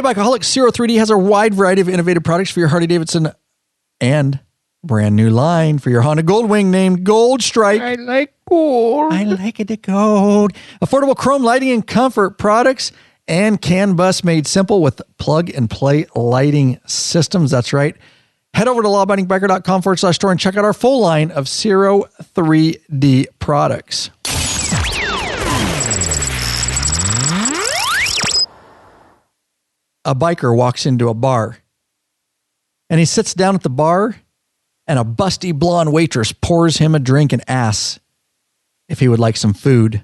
Hey, Bikeaholics, Zero 3D has a wide variety of innovative products for your Harley-Davidson and brand new line for your Honda Goldwing named Gold Strike. I like gold. I like it gold. Affordable chrome lighting and comfort products and CAN bus made simple with plug and play lighting systems. That's right. Head over to lawabidingbiker.com/store and check out our full line of Zero 3D products. A biker walks into a bar and he sits down at the bar and a busty blonde waitress pours him a drink and asks if he would like some food.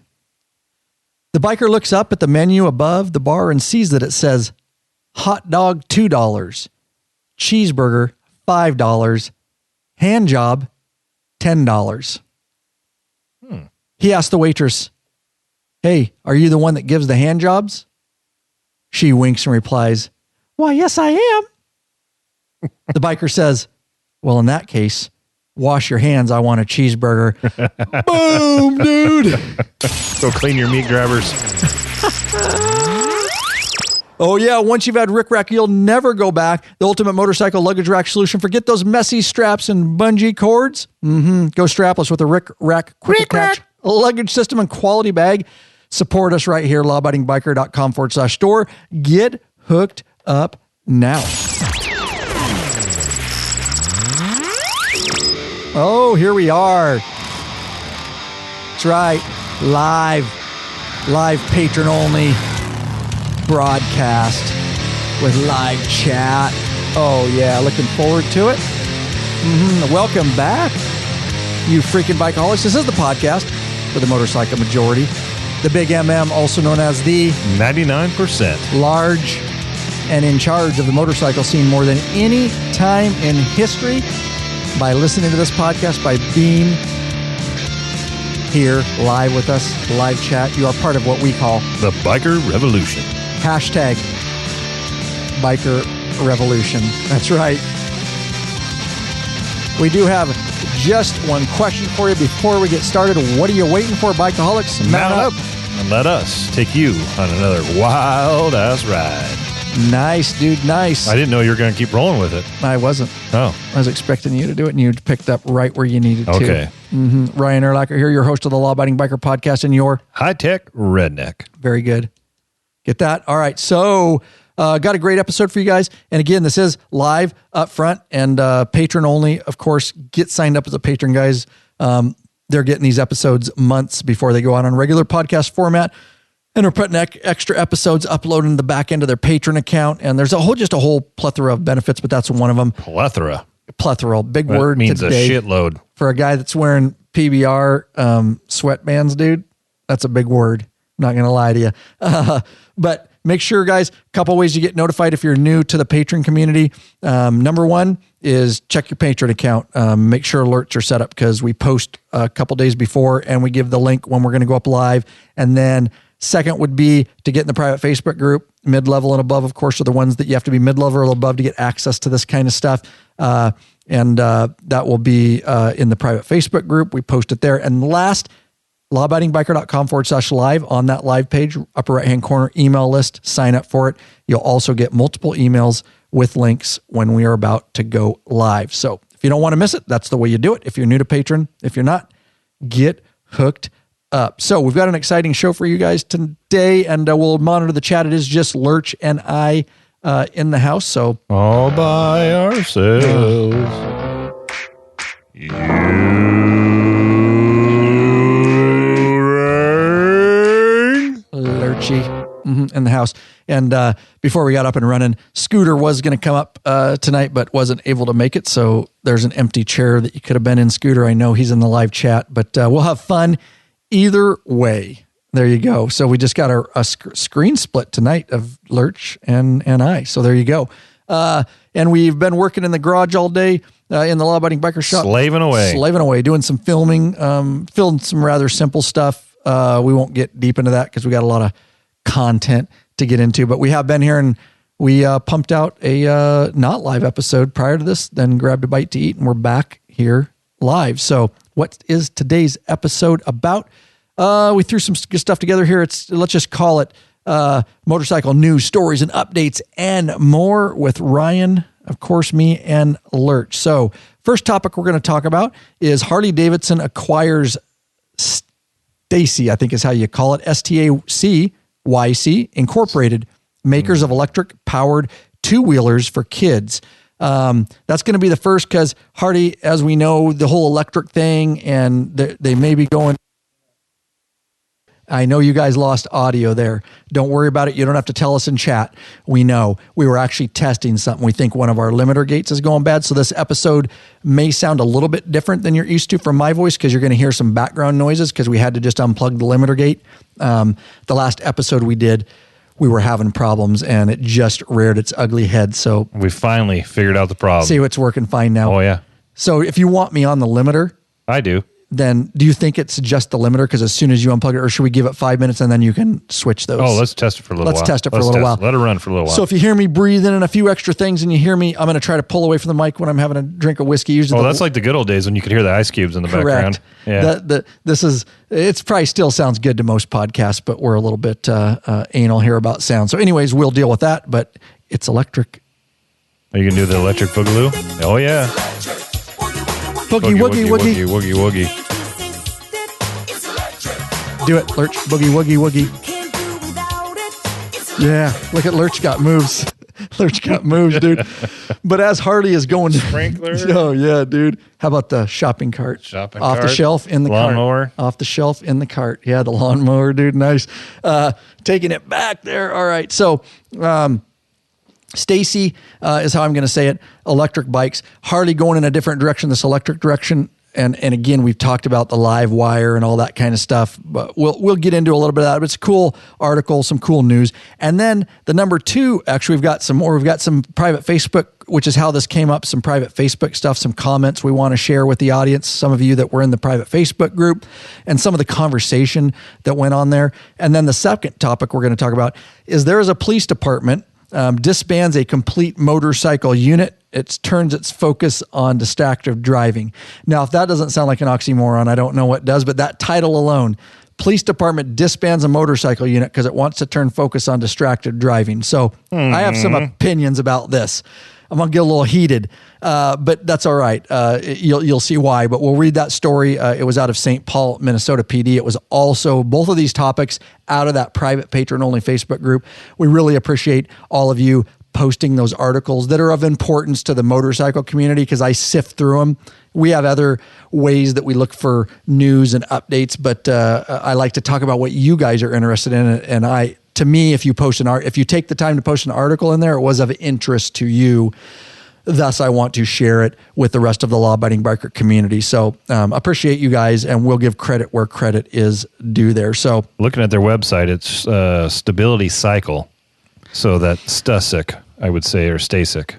The biker looks up at the menu above the bar and sees that it says hot dog $2, cheeseburger $5, hand job $10. He asks the waitress, "Hey, are you the one that gives the hand jobs?" She winks and replies, "Why, yes, I am." The biker says, "Well, in that case, wash your hands. I want a cheeseburger." Boom, dude. Go clean your meat grabbers. Oh, yeah. Once you've had Rick Rack, you'll never go back. The ultimate motorcycle luggage rack solution. Forget those messy straps and bungee cords. Go strapless with a Rick Rack quick attach luggage system and quality bag. Support us right here, lawabidingbiker.com/store. Get hooked up now. Oh, here we are. That's right. Live patron only broadcast with live chat. Oh, yeah. Looking forward to it. Welcome back, you freaking bikeaholics. This is the podcast for the motorcycle majority. The Big MM, also known as the 99%. Large and in charge of the motorcycle scene more than any time in history. By listening to this podcast, by being here live with us, live chat, you are part of what we call the Biker Revolution. Hashtag Biker Revolution. That's right. We do have just one question for you before we get started. What are you waiting for, Bikeaholics? Mount up and let us take you on another wild-ass ride. Nice, dude. Nice. I didn't know you were going to keep rolling with it. I wasn't. Oh. I was expecting you to do it, and you picked up right where you needed to. Okay. Ryan Erlacher here, your host of the Law Abiding Biker Podcast, and your high-tech redneck. Very good. Get that? All right. So, got a great episode for you guys. And again, this is live up front and patron only. Of course, get signed up as a patron, guys. They're getting these episodes months before they go out on regular podcast format. And we're putting extra episodes uploaded in the back end of their patron account. And there's just a whole plethora of benefits, but that's one of them. Plethora, big word. Means today. A shitload. For a guy that's wearing PBR sweatbands, dude, that's a big word. I'm not going to lie to you. But make sure, guys, a couple ways you get notified if you're new to the patron community. Number one is check your patron account. Make sure alerts are set up because we post a couple days before and we give the link when we're going to go up live. And then second would be to get in the private Facebook group. Mid-level and above, of course, are the ones that you have to be mid-level or above to get access to this kind of stuff. And that will be in the private Facebook group. We post it there. And last, lawabidingbiker.com/live. On that live page, upper right-hand corner, email list, sign up for it. You'll also get multiple emails with links when we are about to go live. So if you don't want to miss it, that's the way you do it. If you're new to patron, if you're not, get hooked up. So we've got an exciting show for you guys today, and we'll monitor the chat. It is just Lurch and I in the house. So all by ourselves. Lurchy in the house. And before we got up and running, Scooter was going to come up tonight, but wasn't able to make it. So there's an empty chair that you could have been in, Scooter. I know he's in the live chat, but we'll have fun either way. There you go. So we just got a screen split tonight of Lurch and I. So there you go. And we've been working in the garage all day in the Law Abiding Biker Shop. Slaving away, doing some filming, filmed some rather simple stuff. We won't get deep into that because we got a lot of content to get into, but we have been here and we pumped out a not live episode prior to this, then grabbed a bite to eat, and we're back here live. So what is today's episode about? We threw some good stuff together here. Let's just call it motorcycle news, stories, and updates, and more with Ryan, of course, me, and Lurch. So first topic we're going to talk about is Harley-Davidson acquires StaCyc, I think is how you call it, StaCyc Incorporated, makers of electric-powered two-wheelers for kids. That's going to be the first because Harley, as we know, the whole electric thing, and they may be going. I know you guys lost audio there. Don't worry about it. You don't have to tell us in chat. We know. We were actually testing something. We think one of our limiter gates is going bad. So this episode may sound a little bit different than you're used to from my voice because you're going to hear some background noises because we had to just unplug the limiter gate. The last episode we did, we were having problems and it just reared its ugly head. So we finally figured out the problem. See, it's working fine now. Oh, yeah. So if you want me on the limiter. I do. Then do you think it's just the limiter? Because as soon as you unplug it, or should we give it 5 minutes and then you can switch those? Oh, let's test it for a little while. Let's test it for a little while. Let it run for a little while. So if you hear me breathing and a few extra things and you hear me, I'm going to try to pull away from the mic when I'm having a drink of whiskey. Usually that's like the good old days when you could hear the ice cubes in the background. Yeah. It's probably still sounds good to most podcasts, but we're a little bit anal here about sound. So anyways, we'll deal with that, but it's electric. Are you going to do the electric boogaloo? Oh, yeah. Boogie, woogie, woogie. Woogie, woogie. Do it, Lurch. Boogie, woogie, woogie. Yeah, look at Lurch got moves. Lurch got moves, dude. But as Harley is going to... Sprinkler. Oh, yeah, dude. How about the shopping cart? Off the shelf in the lawnmower. Cart. Off the shelf in the cart. Yeah, the lawnmower, dude. Nice. Taking it back there. All right. So... StaCyc is how I'm going to say it. Electric bikes. Harley going in a different direction, this electric direction. And again, we've talked about the live wire and all that kind of stuff, but we'll get into a little bit of that. But it's a cool article, some cool news. And then the number two, actually, we've got some more. We've got some private Facebook, which is how this came up, some private Facebook stuff, some comments we want to share with the audience, some of you that were in the private Facebook group, and some of the conversation that went on there. And then the second topic we're going to talk about is there is a police department disbands a complete motorcycle unit. It turns its focus on distracted driving. Now, if that doesn't sound like an oxymoron, I don't know what does, but that title alone, police department disbands a motorcycle unit because it wants to turn focus on distracted driving. So I have some opinions about this. I'm going to get a little heated, but that's all right. You'll see why, but we'll read that story. It was out of St. Paul, Minnesota PD. It was also both of these topics out of that private patron-only Facebook group. We really appreciate all of you posting those articles that are of importance to the motorcycle community because I sift through them. We have other ways that we look for news and updates, but I like to talk about what you guys are interested in, and to me, if you take the time to post an article in there, it was of interest to you. Thus, I want to share it with the rest of the law-abiding biker community. So appreciate you guys, and we'll give credit where credit is due there. So looking at their website, it's Stability Cycle. So that StaCyc, I would say, or StaCyc.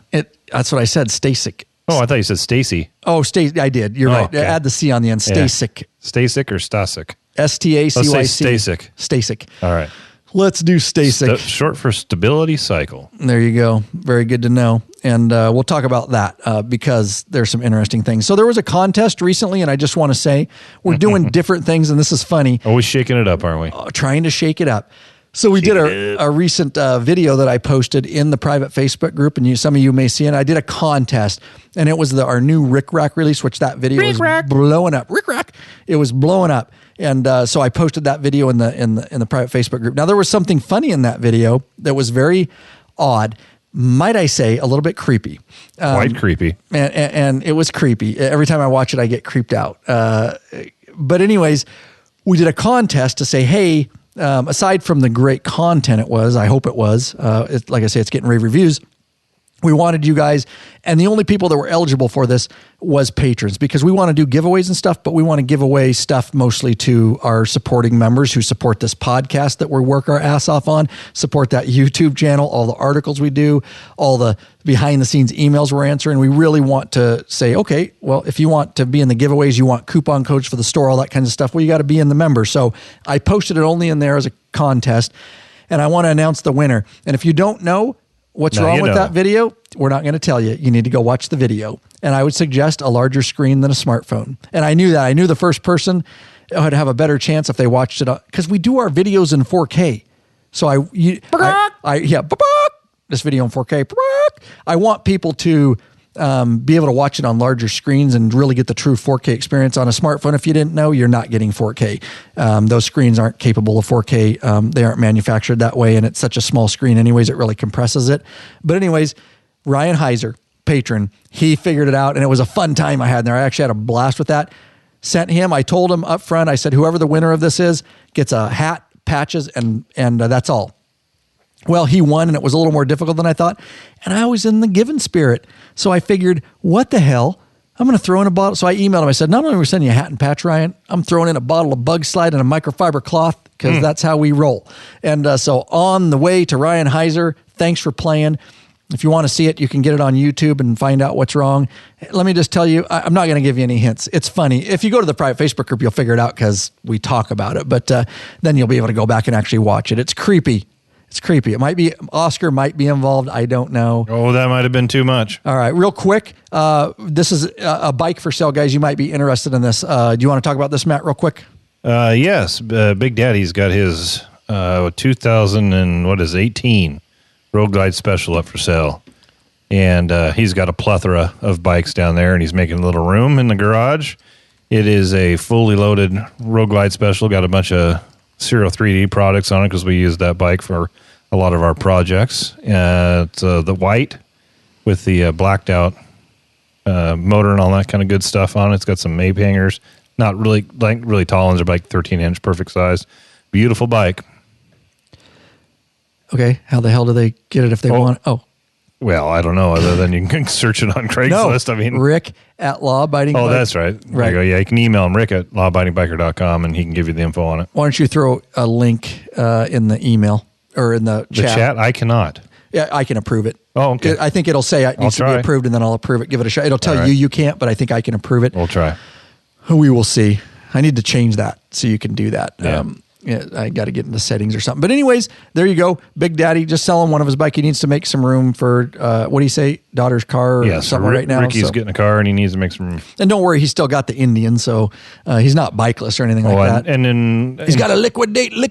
That's what I said, StaCyc. Oh, I thought you said Stacy. Oh, I did. You're right. Okay. Add the C on the end. StaCyc. Yeah. StaCyc or StaCyc? StaCyc. Let's say StaCyc. StaCyc. All right. Let's do StaCyc. Short for Stability Cycle. There you go. Very good to know. And we'll talk about that because there's some interesting things. So there was a contest recently, and I just want to say we're doing different things, and this is funny. Always shaking it up, aren't we? Trying to shake it up. So we did a recent video that I posted in the private Facebook group, and some of you may see it. I did a contest, and it was our new Rick Rack release, which that video was blowing up. Rick Rack, it was blowing up, and so I posted that video in the private Facebook group. Now there was something funny in that video that was very odd. Might I say, a little bit creepy. Quite creepy. And it was creepy. Every time I watch it, I get creeped out. But anyways, we did a contest to say, hey, aside from the great content it was, I hope it was, like I say, it's getting rave reviews. We wanted you guys, and the only people that were eligible for this was patrons, because we want to do giveaways and stuff, but we want to give away stuff mostly to our supporting members who support this podcast that we work our ass off on, support that YouTube channel, all the articles we do, all the behind the scenes emails we're answering. We really want to say, okay, well, if you want to be in the giveaways, you want coupon codes for the store, all that kind of stuff, well, you got to be in the member. So I posted it only in there as a contest, and I want to announce the winner. And if you don't know what's wrong with that video, we're not going to tell you. You need to go watch the video. And I would suggest a larger screen than a smartphone. And I knew that. I knew the first person would have a better chance if they watched it, because we do our videos in 4K. So this video in 4K. I want people to be able to watch it on larger screens and really get the true 4K experience on a smartphone. If you didn't know, you're not getting 4K. Those screens aren't capable of 4K. They aren't manufactured that way, and it's such a small screen anyways, it really compresses it. But anyways, Ryan Heiser, patron, he figured it out, and it was a fun time I had there. I actually had a blast with that. Sent him, I told him up front, I said, whoever the winner of this is gets a hat, patches, and that's all. Well, he won, and it was a little more difficult than I thought. And I was in the giving spirit. So I figured, what the hell? I'm going to throw in a bottle. So I emailed him. I said, not only are we sending you a hat and patch, Ryan, I'm throwing in a bottle of Bug Slide and a microfiber cloth because that's how we roll. And so on the way to Ryan Heiser, thanks for playing. If you want to see it, you can get it on YouTube and find out what's wrong. Let me just tell you, I'm not going to give you any hints. It's funny. If you go to the private Facebook group, you'll figure it out because we talk about it. But then you'll be able to go back and actually watch it. It's creepy. It's creepy. It might be, Oscar might be involved. I don't know. Oh, that might have been too much. All right, real quick. This is a bike for sale, guys. You might be interested in this. Do you want to talk about this, Matt, real quick? Yes. Big Daddy's got his 2018 Road Glide Special up for sale. And he's got a plethora of bikes down there, and he's making a little room in the garage. It is a fully loaded Road Glide Special. Got a bunch of Zero 3D products on it because we use that bike for a lot of our projects. It's the white with the blacked out motor and all that kind of good stuff on it. It's got some MAPE hangers, not really really tall ones, are like 13-inch, perfect size. Beautiful bike. Okay, how the hell do they get it if they want it? Oh. Well, I don't know, other than you can search it on Craigslist. No, I mean, Rick at lawabiding. Oh, that's right. There you go. Yeah, you can email him, Rick at lawabidingbiker.com, and he can give you the info on it. Why don't you throw a link in the email or in the chat? The chat? I cannot. Yeah, I can approve it. Oh, okay. I think it'll say it needs to be approved, and then I'll approve it. Give it a shot. It'll tell you can't, but I think I can approve it. We'll try. We will see. I need to change that so you can do that. Yeah. I got to get into settings or something. But anyways, there you go. Big Daddy just selling one of his bike. He needs to make some room for, what do you say, daughter's car or something right now. Ricky's getting a car and he needs to make some room. And don't worry, he's still got the Indian, so he's not bikeless or anything like that. And then he's got to liquidate. And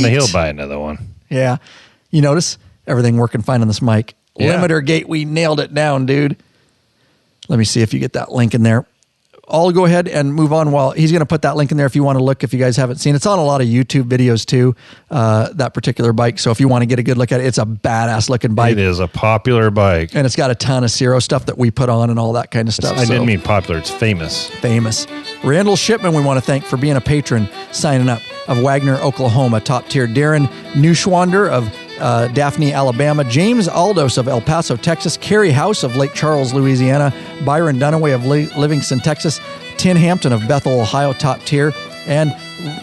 he'll buy another one. Yeah. You notice everything working fine on this mic. Yeah. Limiter gate, we nailed it down, dude. Let me see if you get that link in there. I'll go ahead and move on while he's going to put that link in there if you want to look, if you guys haven't seen. It's on a lot of YouTube videos too, that particular bike. So if you want to get a good look at it, it's a badass looking bike. It is a popular bike. And it's got a ton of Zero stuff that we put on and all that kind of stuff. I didn't mean popular. It's famous. Famous. Randall Shipman, we want to thank for being a patron, signing up, of Wagner, Oklahoma, top tier. Darren Neuschwander of Daphne, Alabama, James Aldos of El Paso, Texas, Carrie House of Lake Charles, Louisiana, Byron Dunaway of Livingston, Texas, Tin Hampton of Bethel, Ohio, top tier, and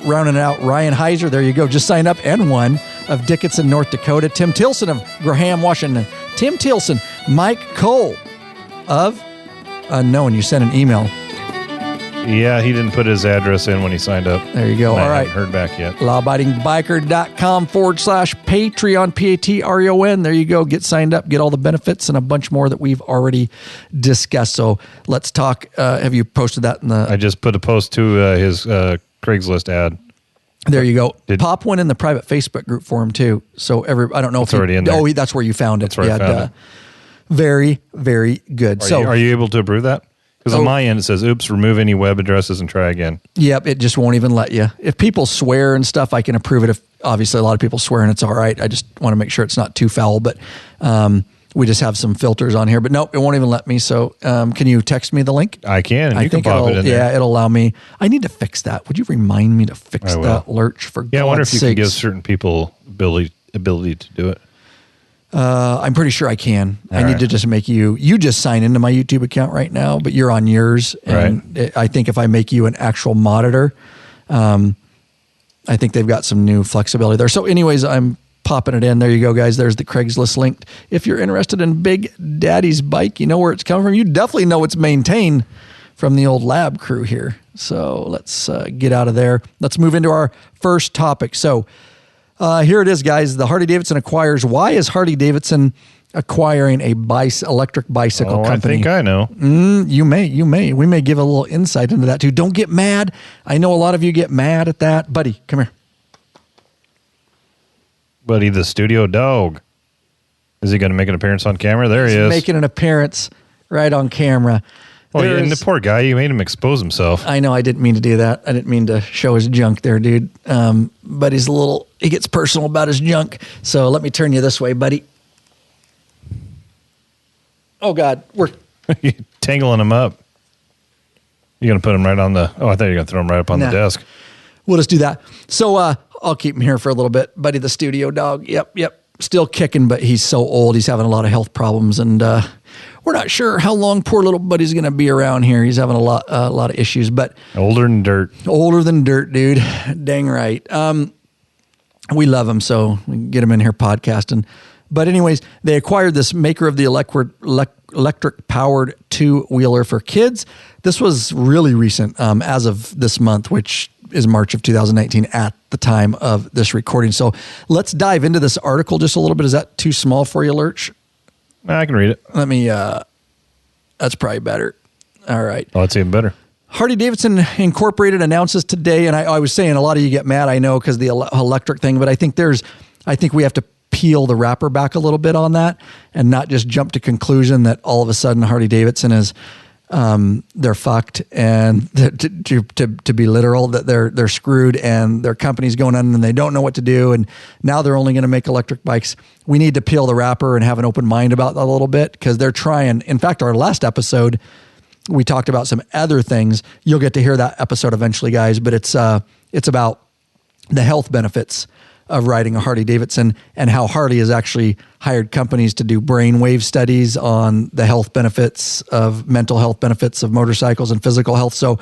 rounding it out, Ryan Heiser, there you go, just signed up, and one of Dickinson, North Dakota, Tim Tilson of Graham, Washington, Tim Tilson, Mike Cole of Unknown, you sent an email. Yeah, he didn't put his address in when he signed up. There you go. All right. I haven't heard back yet. lawabidingbiker.com/Patreon, Patreon. There you go. Get signed up. Get all the benefits and a bunch more that we've already discussed. So let's talk. Have you posted that in the... I just put a post to his Craigslist ad. There you go. Pop one in the private Facebook group for him too. So I don't know if it's already in there. Oh, that's where you found it. That's where I found it. Very, very good. Are you able to approve that? Because on my end, it says, oops, remove any web addresses and try again. Yep, it just won't even let you. If people swear and stuff, I can approve it. If obviously a lot of people swear and it's all right. I just want to make sure it's not too foul. But we just have some filters on here. But nope, it won't even let me. So can you text me the link? I can. And you can pop it in there. Yeah, it'll allow me. I need to fix that. Would you remind me to fix that lurch for God's sakes? I wonder if you can give certain people ability to do it. I'm pretty sure I can. All I need to just make you just sign into my YouTube account right now, but you're on yours. And I think if I make you an actual monitor, I think they've got some new flexibility there. So anyways, I'm popping it in. There you go, guys. There's the Craigslist link. If you're interested in Big Daddy's bike, you know where it's coming from. You definitely know it's maintained from the old lab crew here. So let's get out of there. Let's move into our first topic. So here it is, guys. The Harley-Davidson acquires. Why is Harley-Davidson acquiring a electric bicycle company? I think I know. You may. We may give a little insight into that too. Don't get mad. I know a lot of you get mad at that. Buddy, come here. Buddy, the studio dog. Is he going to make an appearance on camera? There he is. Making an appearance right on camera. Oh, and the poor guy, you made him expose himself. I know, I didn't mean to do that. I didn't mean to show his junk there, dude. But he gets personal about his junk. So let me turn you this way, buddy. Oh, God. We're tangling him up. You're going to put him right on the... Oh, I thought you were going to throw him right up on the desk. We'll just do that. So I'll keep him here for a little bit. Buddy, the studio dog. Yep. Still kicking, but he's so old. He's having a lot of health problems, and we're not sure how long poor little buddy's going to be around here. He's having a lot of issues, but older than dirt. Older than dirt, dude. Dang right. We love him, so we can get him in here podcasting. But anyways, they acquired this maker of the electric-powered two-wheeler for kids. This was really recent, as of this month, which is March of 2019 at the time of this recording. So let's dive into this article just a little bit. Is that too small for you, Lurch? I can read it. Let me, that's probably better. All right. Oh, that's even better. Harley-Davidson Incorporated announces today, and I was saying a lot of you get mad, I know, because the electric thing, but I think we have to peel the wrapper back a little bit on that and not just jump to conclusion that all of a sudden Harley-Davidson is they're fucked, and to be literal, that they're screwed and their company's going on and they don't know what to do, and now they're only going to make electric bikes. We need to peel the wrapper and have an open mind about that a little bit, because they're trying. In fact, our last episode, we talked about some other things. You'll get to hear that episode eventually, guys, but it's about the health benefits of riding a Harley-Davidson and how Harley has actually hired companies to do brainwave studies on the health benefits of mental health benefits of motorcycles and physical health. So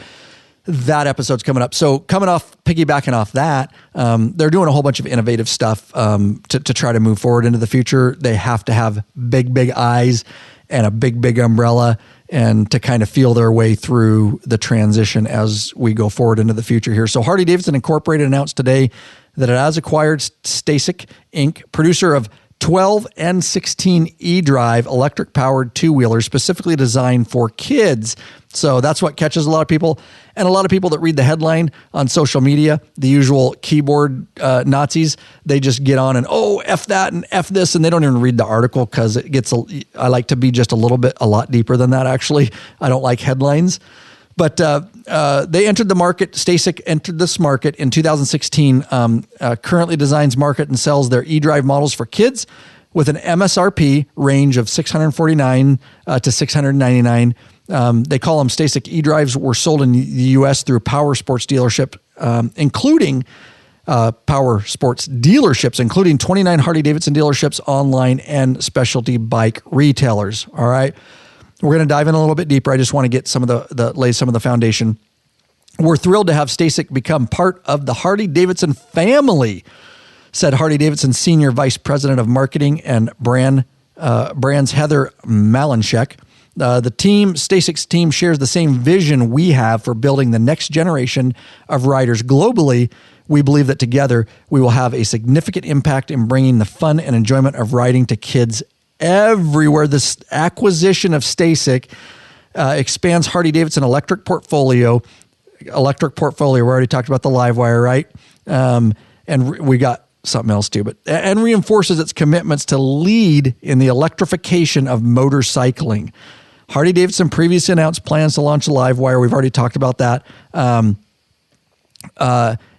that episode's coming up. So piggybacking off that, they're doing a whole bunch of innovative stuff to try to move forward into the future. They have to have big eyes and a big umbrella, and to kind of feel their way through the transition as we go forward into the future here. So Harley-Davidson Incorporated announced today that it has acquired StaCyc Inc., producer of 12 and 16 EDRIVE electric-powered two-wheelers specifically designed for kids. So that's what catches a lot of people. And a lot of people that read the headline on social media, the usual keyboard Nazis, they just get on and, F that and F this, and they don't even read the article, because I like to be just a lot deeper than that, actually. I don't like headlines. But they entered the market. StaCyc entered this market in 2016, currently designs, market, and sells their eDrive models for kids with an MSRP range of $649 to $699. They call them StaCyc eDrives. Were sold in the U.S. through power sports dealership, including power sports dealerships, including 29 Harley-Davidson dealerships, online, and specialty bike retailers. All right. We're going to dive in a little bit deeper. I just want to get lay some of the foundation. We're thrilled to have StaCyc become part of the Harley-Davidson family, said Harley-Davidson Senior Vice President of Marketing and Brands Heather Malinchek. The StaCyc's team shares the same vision we have for building the next generation of riders globally. We believe that together we will have a significant impact in bringing the fun and enjoyment of riding to kids everywhere. This acquisition of StaCyc expands Harley-Davidson electric portfolio. We already talked about the Livewire, right? And we got something else too, and reinforces its commitments to lead in the electrification of motorcycling. Harley-Davidson previously announced plans to launch the Livewire. We've already talked about that.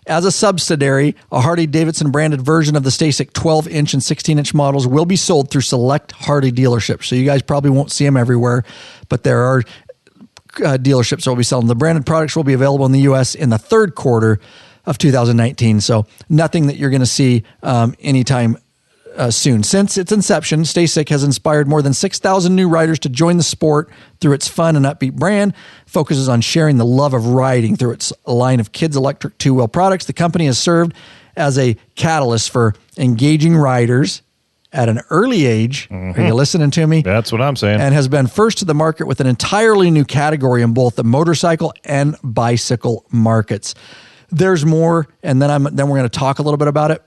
As a subsidiary, a Harley-Davidson branded version of the StaCyc 12-inch and 16-inch models will be sold through select Harley dealerships. So you guys probably won't see them everywhere, but there are dealerships that will be selling. The branded products will be available in the U.S. in the third quarter of 2019. So nothing that you're going to see anytime soon. Since its inception, StaCyc has inspired more than 6,000 new riders to join the sport through its fun and upbeat brand, focuses on sharing the love of riding through its line of kids' electric two-wheel products. The company has served as a catalyst for engaging riders at an early age. Mm-hmm. Are you listening to me? That's what I'm saying. And has been first to the market with an entirely new category in both the motorcycle and bicycle markets. There's more, and then we're going to talk a little bit about it.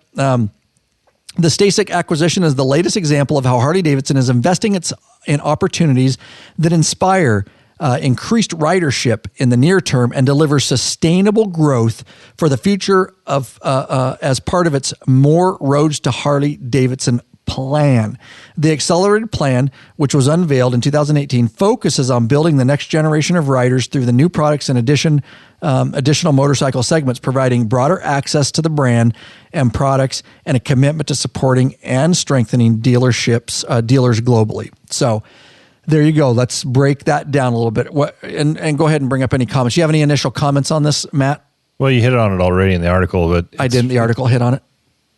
The StaCyc acquisition is the latest example of how Harley-Davidson is investing in opportunities that inspire increased ridership in the near term and deliver sustainable growth for the future of as part of its More Roads to Harley-Davidson plan. The accelerated plan, which was unveiled in 2018, focuses on building the next generation of riders through the new products and additional motorcycle segments, providing broader access to the brand and products and a commitment to supporting and strengthening dealers globally. So there you go. Let's break that down a little bit. And go ahead and bring up any comments. You have any initial comments on this, Matt? Well, you hit on it already in the article, but I didn't. The article hit on it.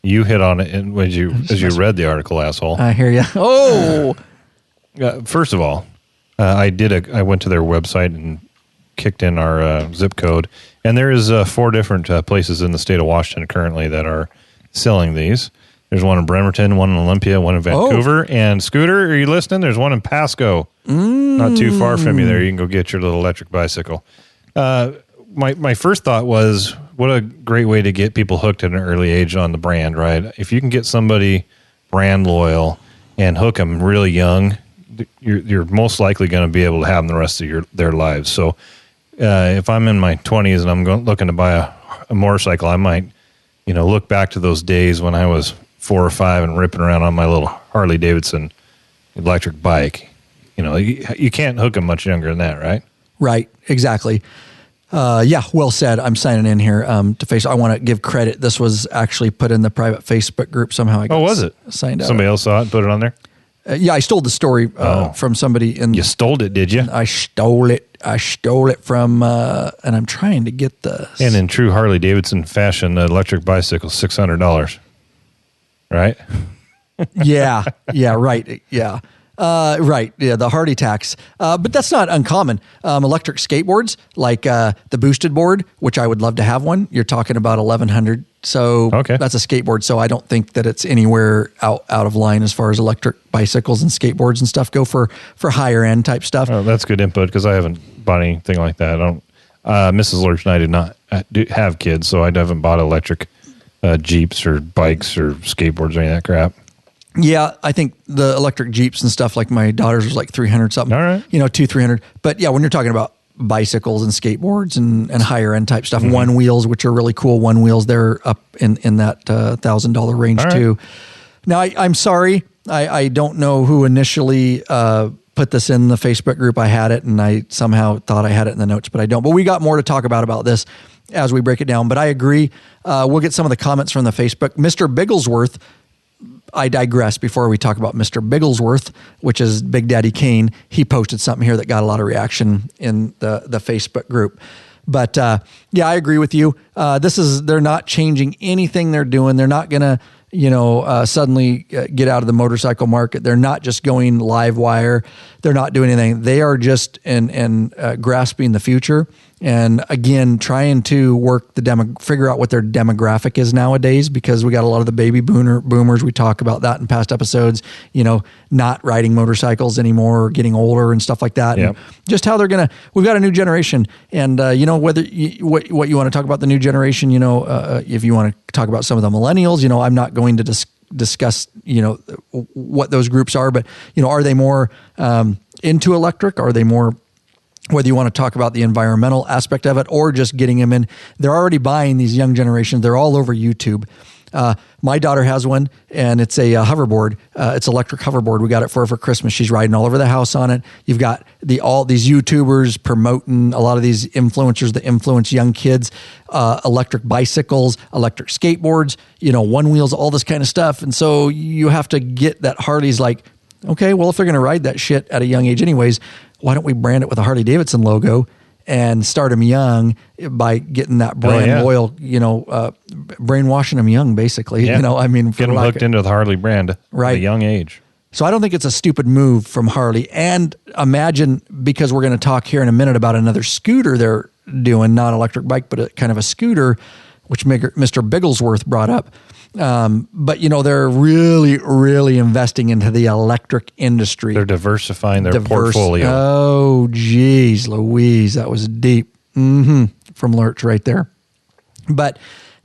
You hit on it as you read the article, asshole. I hear you. Oh, first of all, I went to their website and kicked in our zip code, and there is 4 different places in the state of Washington currently that are selling these. There's one in Bremerton, one in Olympia, one in Vancouver, and Scooter, are you listening? There's one in Pasco, not too far from you there. You can go get your little electric bicycle. My first thought was, what a great way to get people hooked at an early age on the brand, right? If you can get somebody brand loyal and hook them really young, you're most likely going to be able to have them the rest of their lives. So if I'm in my 20s and I'm looking to buy a motorcycle, I might, look back to those days when I was 4 or 5 and ripping around on my little Harley-Davidson electric bike. You can't hook them much younger than that, right? Right, exactly. Yeah, well said. I'm signing in here to face. I want to give credit. This was actually put in the private Facebook group somehow. Was it? Signed up. Somebody else saw it and put it on there? Yeah, I stole the story from somebody. You stole it, did you? I stole it from, and I'm trying to get the... And in true Harley-Davidson fashion, the electric bicycle, $600. Right? Yeah, right. Yeah. Right. Yeah, the Hardy tax. But that's not uncommon. Electric skateboards, like the boosted board, which I would love to have one. You're talking about $1,100. So That's a skateboard. So I don't think that it's anywhere out of line as far as electric bicycles and skateboards and stuff go for higher end type stuff. Oh, that's good input because I haven't bought anything like that. I don't. Mrs. Lurch and I did not have kids, so I haven't bought electric Jeeps or bikes or skateboards or any of that crap. Yeah, I think the electric Jeeps and stuff like my daughter's was like 300 something. All right. 200-300. But yeah, when you're talking about bicycles and skateboards and higher end type stuff, one wheels, which are really cool. One wheels, they're up in that $1,000 range too. Now, I'm sorry. I don't know who initially put this in the Facebook group. I had it and I somehow thought I had it in the notes, but I don't. But we got more to talk about this as we break it down. But I agree. We'll get some of the comments from the Facebook. Mr. Bigglesworth, I digress before we talk about Mr. Bigglesworth, which is Big Daddy Kane. He posted something here that got a lot of reaction in the Facebook group. But yeah, I agree with you. They're not changing anything they're doing. They're not going to, suddenly get out of the motorcycle market. They're not just going live wire. They're not doing anything. They are just grasping the future. And again, trying to work figure out what their demographic is nowadays, because we got a lot of the baby boomers. We talk about that in past episodes, not riding motorcycles anymore, or getting older and stuff like that. Yep. And just how they're we've got a new generation. And, whether what you want to talk about the new generation, if you want to talk about some of the millennials, I'm not going to discuss, what those groups are, but, are they more into electric? Are they more, whether you want to talk about the environmental aspect of it or just getting them in, they're already buying these young generations. They're all over YouTube. My daughter has one, and it's a hoverboard. It's electric hoverboard. We got it for her for Christmas. She's riding all over the house on it. You've got all these YouTubers promoting, a lot of these influencers that influence young kids, electric bicycles, electric skateboards, one wheels, all this kind of stuff. And so you have to get that Harley's like, okay, well, if they're going to ride that shit at a young age anyways, why don't we brand it with a Harley-Davidson logo and start them young by getting that brand loyal, brainwashing them young, basically. Yeah. Get them hooked into the Harley brand at a young age. So I don't think it's a stupid move from Harley. And imagine, because we're going to talk here in a minute about another scooter they're doing, not electric bike, but kind of a scooter, which Mr. Bigglesworth brought up. But they're really, really investing into the electric industry. They're diversifying their portfolio. Oh, geez, Louise, that was deep. From Lurch right there. But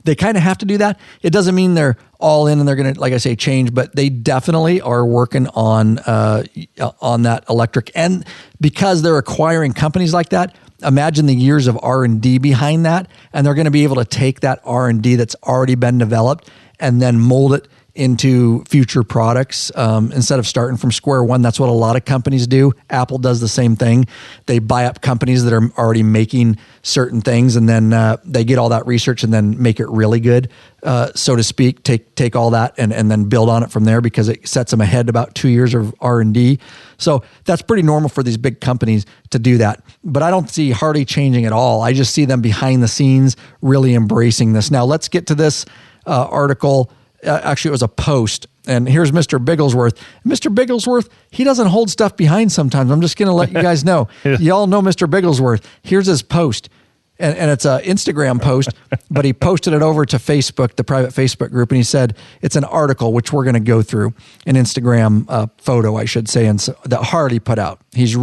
they kind of have to do that. It doesn't mean they're all in and they're going to, like I say, change, but they definitely are working on that electric. And because they're acquiring companies like that, imagine the years of R&D behind that, and they're going to be able to take that R&D that's already been developed and then mold it into future products instead of starting from square one. That's what a lot of companies do. Apple does the same thing. They buy up companies that are already making certain things, and then they get all that research and then make it really good, so to speak. Take all that and then build on it from there, because it sets them ahead about 2 years of R&D. So that's pretty normal for these big companies to do that. But I don't see Harley changing at all. I just see them behind the scenes really embracing this. Now let's get to this article. Actually, it was a post, and here's Mr. Bigglesworth. Mr. Bigglesworth, he doesn't hold stuff behind sometimes. I'm just going to let you guys know. Y'all know Mr. Bigglesworth. Here's his post, and it's an Instagram post, but he posted it over to Facebook, the private Facebook group, and he said it's an article, which we're going to go through, an Instagram photo, I should say, and so, that Harley put out. He's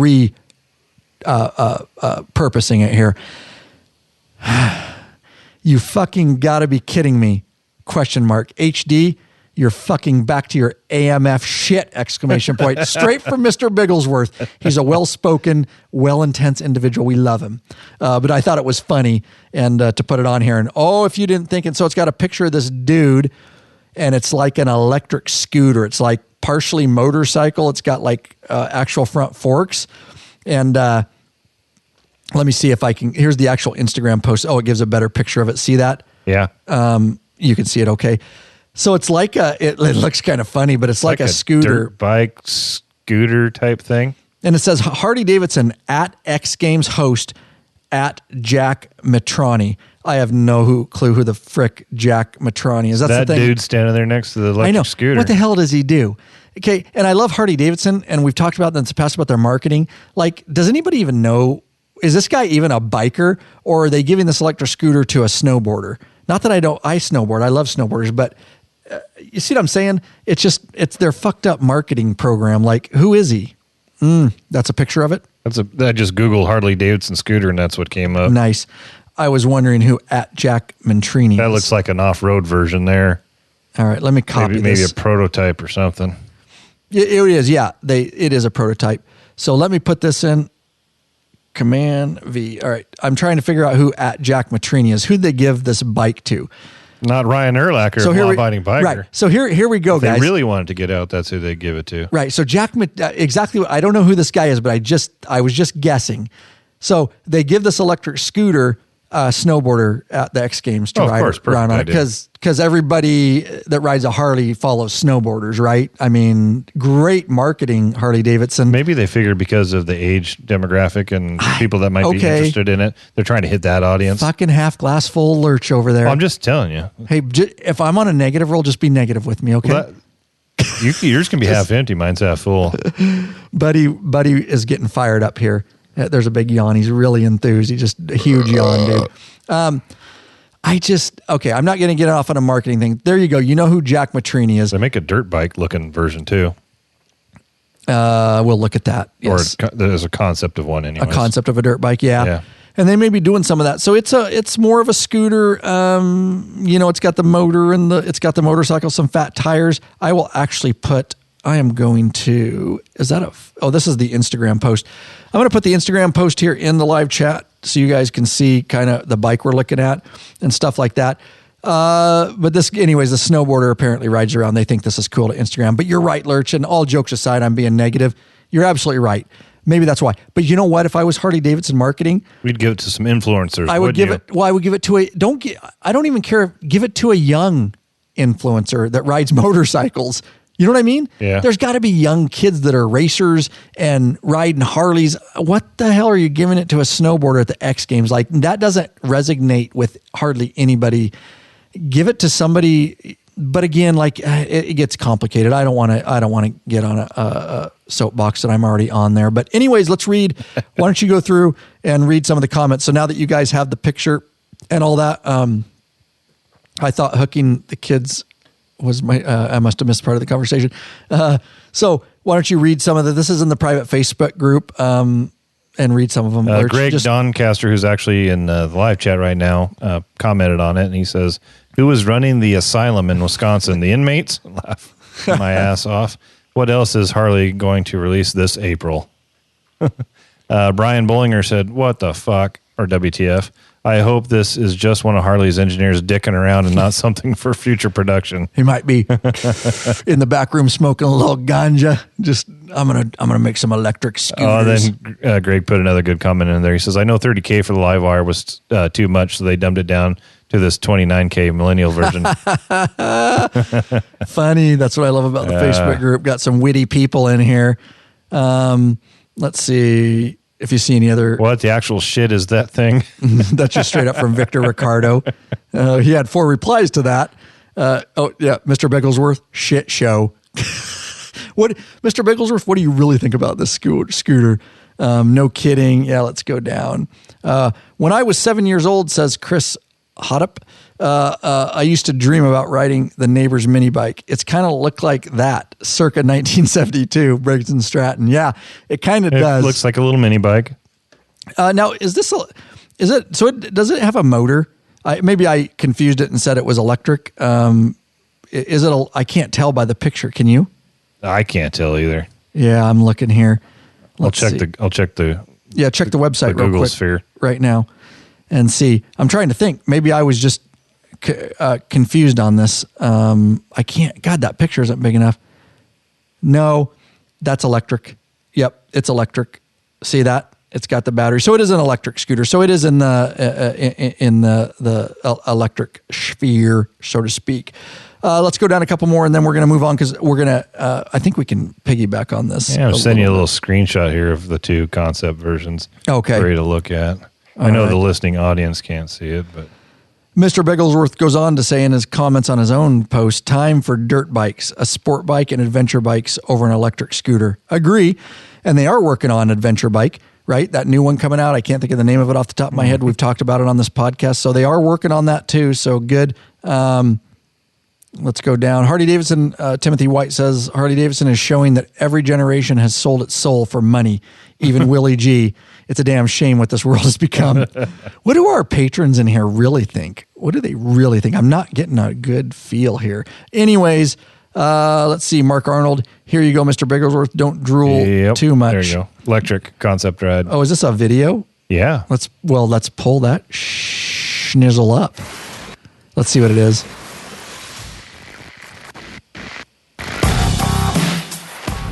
purposing it here. You fucking got to be kidding me. Question mark. HD, you're fucking back to your AMF shit, exclamation point. Straight from Mr. Bigglesworth. He's a well-spoken, well-intense individual. We love him. But I thought it was funny and to put it on here. And if you didn't think, and so it's got a picture of this dude, and it's like an electric scooter. It's like partially motorcycle. It's got like actual front forks. And let me see if I can, here's the actual Instagram post. It gives a better picture of it. See that? Yeah. You can see it okay. So it's like it looks kind of funny, but it's like a scooter. Dirt bike scooter type thing. And it says Harley-Davidson at X Games host at Jack Matroni. I have no clue who the frick Jack Matroni is. That's that the thing. Dude standing there next to the electric I know. scooter. What the hell does he do? Okay, and I love Harley-Davidson, and we've talked about that in the past about their marketing. Like, does anybody even know, is this guy even a biker, or are they giving this electric scooter to a snowboarder? Not that I snowboard. I love snowboarders, but you see what I'm saying? It's their fucked up marketing program. Like, who is he? That's a picture of it? I just Googled Harley-Davidson scooter, and that's what came up. Nice. I was wondering who at Jack Mantrini That is. looks like an off-road version there. All right, let me copy maybe this. a prototype or something. It is, yeah. It is a prototype. So let me put this in. Command V. All right. I'm trying to figure out who at Jack Matrini is. Who'd they give this bike to? Not Ryan Erlacher, law-abiding biker. Right. So here we go, if guys. they really wanted to get out, that's who they'd give it to. Right. So exactly. I don't know who this guy is, but I was just guessing. So they give this electric scooter snowboarder at the X Games to ride around on it, because everybody that rides a Harley follows snowboarders, right? I mean, great marketing, Harley-Davidson. Maybe they figured because of the age demographic and people that might be interested in it, they're trying to hit that audience. Fucking half glass full lurch over there. I'm just telling you. Hey, if I'm on a negative roll, just be negative with me, okay? Well, yours can be half empty. Mine's half full. Buddy is getting fired up here. There's a big yawn. He's really enthused. He's just a huge yawn, dude. I'm not going to get off on a marketing thing. There you go. You know who Jack Matrini is. They make a dirt bike looking version too. We'll look at that. Yes. Or there's a concept of one anyway. A concept of a dirt bike, yeah. And they may be doing some of that. So it's more of a scooter. It's got the motor and it's got the motorcycle, some fat tires. I will actually this is the Instagram post. I'm going to put the Instagram post here in the live chat so you guys can see kind of the bike we're looking at and stuff like that. But the snowboarder apparently rides around. They think this is cool to Instagram. But you're right, Lurch, and all jokes aside, I'm being negative. You're absolutely right. Maybe that's why. But you know what? If I was Harley-Davidson marketing, we'd give it to some influencers. I would give it to I don't even care. Give it to a young influencer that rides motorcycles. You know what I mean? Yeah. There's got to be young kids that are racers and riding Harleys. What the hell are you giving it to a snowboarder at the X Games? Like, that doesn't resonate with hardly anybody. Give it to somebody. But again, like, it gets complicated. I don't want to get on a soapbox that I'm already on there. But anyways, let's read. Why don't you go through and read some of the comments? So now that you guys have the picture and all that, I thought hooking the kids was I must have missed part of the conversation. So why don't you read some of this is in the private Facebook group. and read some of them. Greg Doncaster, who's actually in the live chat right now, commented on it, and he says, "Who was running the asylum in Wisconsin? The inmates?" Laugh my ass off. What else is Harley going to release this April? Brian Bollinger said, "What the fuck?" or WTF. I hope this is just one of Harley's engineers dicking around and not something for future production. He might be in the back room smoking a little ganja. Just, I'm gonna make some electric scooters. Then Greg put another good comment in there. He says, "I know $30K for the live wire was too much, so they dumped it down to this $29K millennial version." Funny. That's what I love about the Facebook group. Got some witty people in here. Let's see if you see any other. What the actual shit is that thing? That's just straight up from Victor Ricardo. He had 4 replies to that. Mr. Bigglesworth, shit show. What, Mr. Bigglesworth, what do you really think about this scooter? No kidding. Yeah, let's go down. When I was 7 years old, says Chris Hotup, I used to dream about riding the neighbor's mini bike. It's kind of looked like that circa 1972, Briggs and Stratton. Yeah, it kind of does. It looks like a little mini bike. Now, does it have a motor? Maybe I confused it and said it was electric. I can't tell by the picture. Can you? I can't tell either. Yeah, I'm looking here. I'll check the website the real Google quick Sphere right now and see. I'm trying to think. Maybe I was just confused on this. I can't. God, that picture isn't big enough. No, that's electric. Yep, it's electric. See that? It's got the battery, so it is an electric scooter. So it is in the electric sphere, so to speak. Let's go down a couple more, and then we're going to move on because we're going to. I think we can piggyback on this. Yeah, I'm sending you a little screenshot here of the 2 concept versions. Okay, for you to look at. I know the listening audience can't see it, but Mr. Bigglesworth goes on to say in his comments on his own post, time for dirt bikes, a sport bike and adventure bikes over an electric scooter. Agree. And they are working on adventure bike, right? That new one coming out. I can't think of the name of it off the top of my head. We've talked about it on this podcast. So they are working on that too. So good. Let's go down. Harley-Davidson, Timothy White says, Harley-Davidson is showing that every generation has sold its soul for money, even Willie G. It's a damn shame what this world has become. What do our patrons in here really think? What do they really think? I'm not getting a good feel here. Anyways, let's see. Mark Arnold. Here you go, Mr. Bigglesworth. Don't drool too much. There you go. Electric concept ride. Oh, is this a video? Yeah. Let's pull that schnizzle up. Let's see what it is.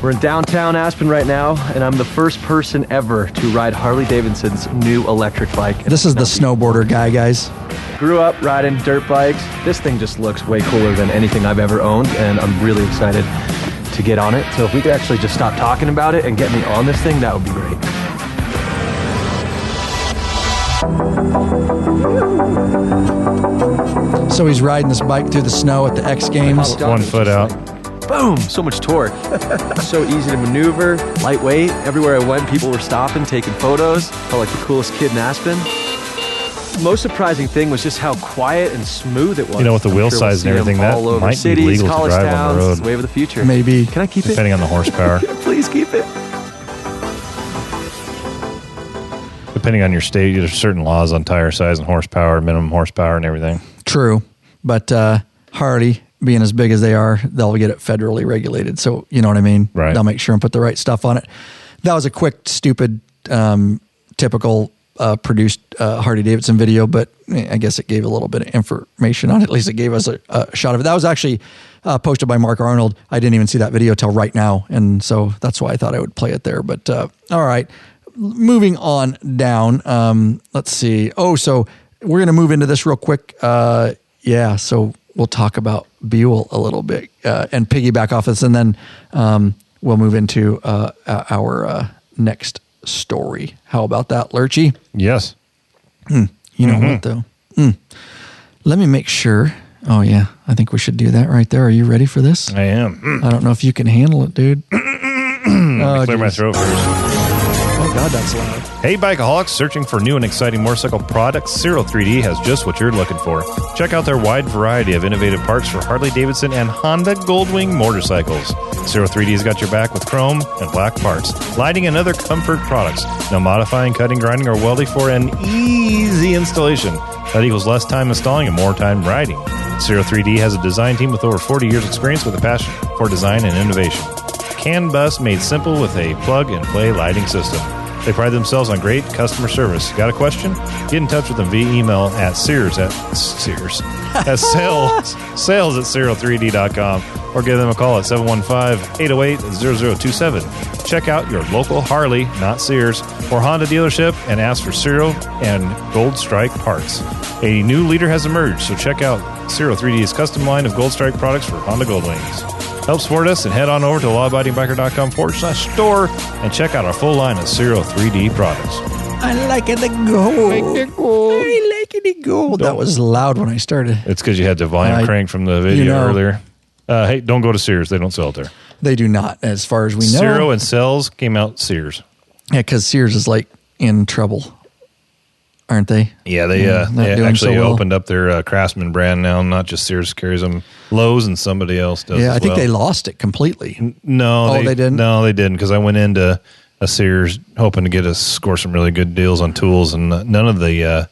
We're in downtown Aspen right now, and I'm the first person ever to ride Harley-Davidson's new electric bike. This is the snowboarder guy, guys. Grew up riding dirt bikes. This thing just looks way cooler than anything I've ever owned, and I'm really excited to get on it. So if we could actually just stop talking about it and get me on this thing, that would be great. So he's riding this bike through the snow at the X Games. 1 foot out. Boom! So much torque. So easy to maneuver, lightweight. Everywhere I went, people were stopping, taking photos. Felt like the coolest kid in Aspen. The most surprising thing was just how quiet and smooth it was. You know, with the wheel size and everything, that might be legal to drive on the road. It's the wave of the future. Maybe. Can I keep it? Depending on the horsepower. Please keep it. Depending on your state, there's certain laws on tire size and horsepower, minimum horsepower and everything. True. But Harley, being as big as they are, they'll get it federally regulated. So, you know what I mean? Right. They'll make sure and put the right stuff on it. That was a quick, stupid, typical produced Harley-Davidson video, but I guess it gave a little bit of information on it. At least it gave us a shot of it. That was actually posted by Mark Arnold. I didn't even see that video till right now, and so that's why I thought I would play it there. But all right, moving on down. Let's see. Oh, so we're going to move into this real quick. So we'll talk about Buell a little bit and piggyback off this, and then we'll move into our next story. How about that, Lurchy? Yes. You know what, though? Let me make sure. Oh, yeah. I think we should do that right there. Are you ready for this? I am. I don't know if you can handle it, dude. Clear my throat first. Oh, my God, that's loud. Hey, bikeaholics, searching for new and exciting motorcycle products? Zero 3D has just what you're looking for. Check out their wide variety of innovative parts for Harley-Davidson and Honda Goldwing motorcycles. Zero 3D's got your back with chrome and black parts, lighting and other comfort products. No modifying, cutting, grinding, or welding for an easy installation. That equals less time installing and more time riding. Zero 3D has a design team with over 40 years experience with a passion for design and innovation. CAN bus made simple with a plug-and-play lighting system. They pride themselves on great customer service. Got a question? Get in touch with them via email at sales at 03d.com or give them a call at 715-808-0027. Check out your local Harley, not Sears, or Honda dealership and ask for Zero and Gold Strike parts. A new leader has emerged, so check out Zero 3D's custom line of Gold Strike products for Honda Goldwings. Help support us and head on over to lawabidingbiker.com/store and check out our full line of Zero 3D products. I like it to go. I like it to go. That was loud when I started. It's because you had the volume crank from the video earlier. Hey, don't go to Sears. They don't sell it there. They do not, as far as we know. Zero and Cells came out Sears. Yeah, because Sears is like in trouble, aren't they? Yeah, they actually opened up their Craftsman brand now. Not just Sears carries them. Lowe's and somebody else does. Yeah, I think they lost it completely. No, they didn't. No, they didn't. Because I went into a Sears hoping to score some really good deals on tools, and none of the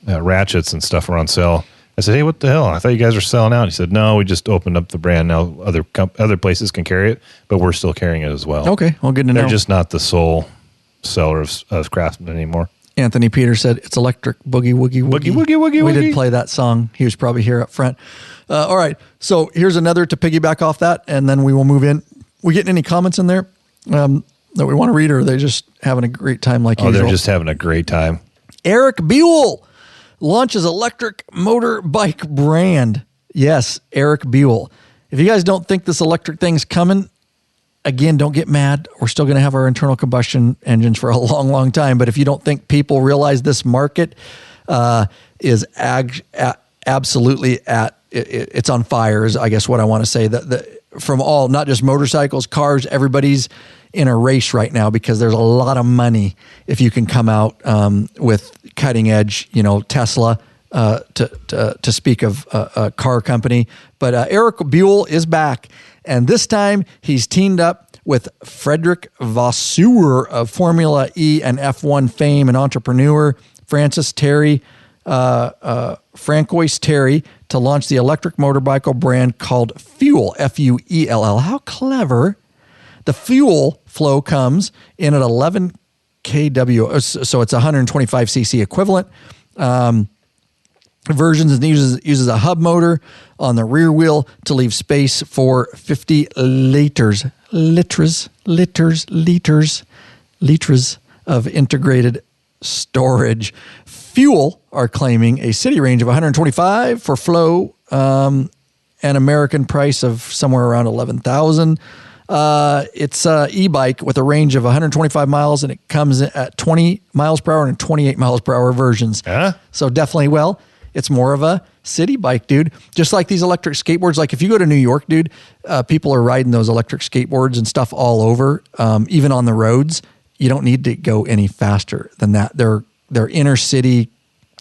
ratchets and stuff were on sale. I said, "Hey, what the hell? I thought you guys were selling out." He said, "No, we just opened up the brand now. Other places can carry it, but we're still carrying it as well." Okay, well, good to know. They're just not the sole seller of Craftsman anymore. Anthony Peters said, "It's electric boogie, woogie, woogie." Boogie, woogie, woogie, We woogie. did play that song. He was probably here up front. All right, so here's another to piggyback off that, and then we will move in. We getting any comments in there that we want to read, or are they just having a great time like usual? They're just having a great time. Eric Buell launches electric motorbike brand. Yes, Eric Buell. If you guys don't think this electric thing's coming, again, don't get mad. We're still going to have our internal combustion engines for a long, long time. But if you don't think people realize this market is absolutely it's on fire, is I guess what I want to say. That from all, not just motorcycles, cars, everybody's in a race right now because there's a lot of money if you can come out with cutting edge, Tesla, to speak of a car company. But Eric Buell is back. And this time he's teamed up with Frederick Vasseur of Formula E and F1 fame and entrepreneur, Francois Terry, to launch the electric motorcycle brand called Fuel, F-U-E-L-L. How clever. The fuel flow comes in at 11 kW, so it's 125 cc equivalent. Versions uses a hub motor on the rear wheel to leave space for 50 liters of integrated storage. Fuel are claiming a city range of 125 for flow, an American price of somewhere around 11,000. It's a e-bike with a range of 125 miles, and it comes at 20 miles per hour and 28 miles per hour versions. So definitely, it's more of a city bike, dude. Just like these electric skateboards. Like if you go to New York, dude, people are riding those electric skateboards and stuff all over, even on the roads. You don't need to go any faster than that. They're inner city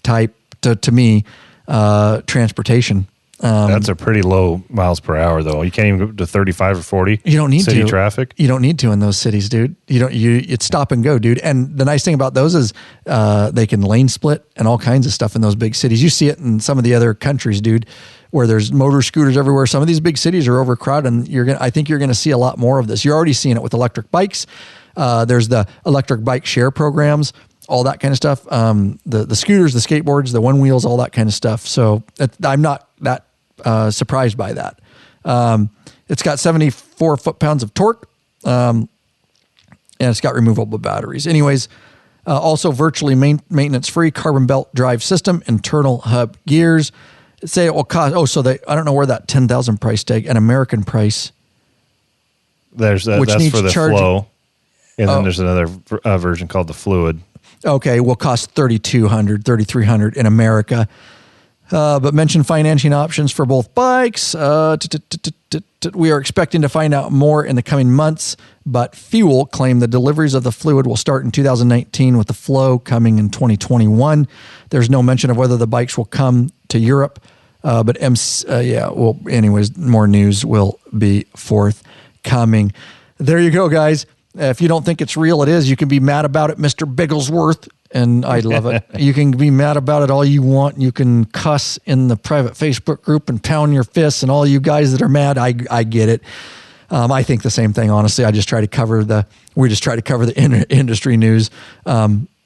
type, to me, transportation. That's a pretty low miles per hour, though. You can't even go to 35 or 40. You don't need city to. traffic. You don't need to in those cities, dude. It's stop and go, dude. And the nice thing about those is they can lane split and all kinds of stuff in those big cities. You see it in some of the other countries, dude, where there's motor scooters everywhere. Some of these big cities are overcrowded, and I think you're going to see a lot more of this. You're already seeing it with electric bikes. There's the electric bike share programs, all that kind of stuff. The scooters, the skateboards, the one wheels, all that kind of stuff. So I'm not that surprised by that. It's got 74 foot-pounds of torque, and it's got removable batteries. Anyways, also virtually maintenance-free carbon belt drive system, internal hub gears. Say it will cost. I don't know where that 10,000 price tag, an American price. That's for the flow, and then there's another version called the fluid. Okay, will cost $3,200, $3,300 in America. but mention financing options for both bikes. We are expecting to find out more in the coming months, but Fuel claimed the deliveries of the fluid will start in 2019 with the Flow coming in 2021. There's no mention of whether the bikes will come to Europe, but anyways, more news will be forthcoming. There you go, guys. If you don't think it's real, it is. You can be mad about it, Mr. Bigglesworth, and I love it. You can be mad about it all you want. You can cuss in the private Facebook group and pound your fists, and all you guys that are mad, I get it. I think the same thing, honestly. We just try to cover the industry news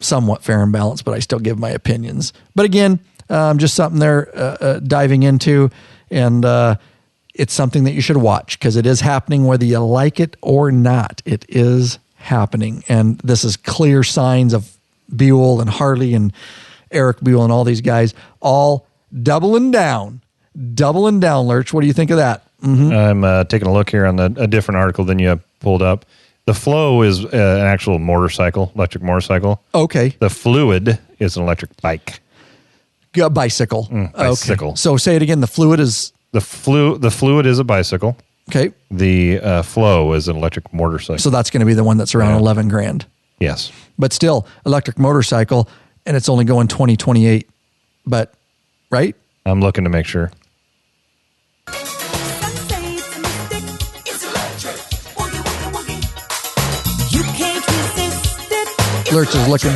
somewhat fair and balanced, but I still give my opinions. But again, just something they're diving into, and it's something that you should watch because it is happening whether you like it or not. It is happening, and this is clear signs of Buell and Harley and Eric Buell and all these guys all doubling down, Lurch. What do you think of that? Mm-hmm. I'm taking a look here on a different article than you pulled up. The Flow is an actual motorcycle, electric motorcycle. Okay. The Fluid is an electric bike. Bicycle. Bicycle. Okay. So say it again. The Fluid is... The Fluid is a bicycle. Okay. The Flow is an electric motorcycle. So that's going to be the one that's around 11 grand. Yes. But still, electric motorcycle, and it's only going 2028. But, right? I'm looking to make sure. Lurch is looking.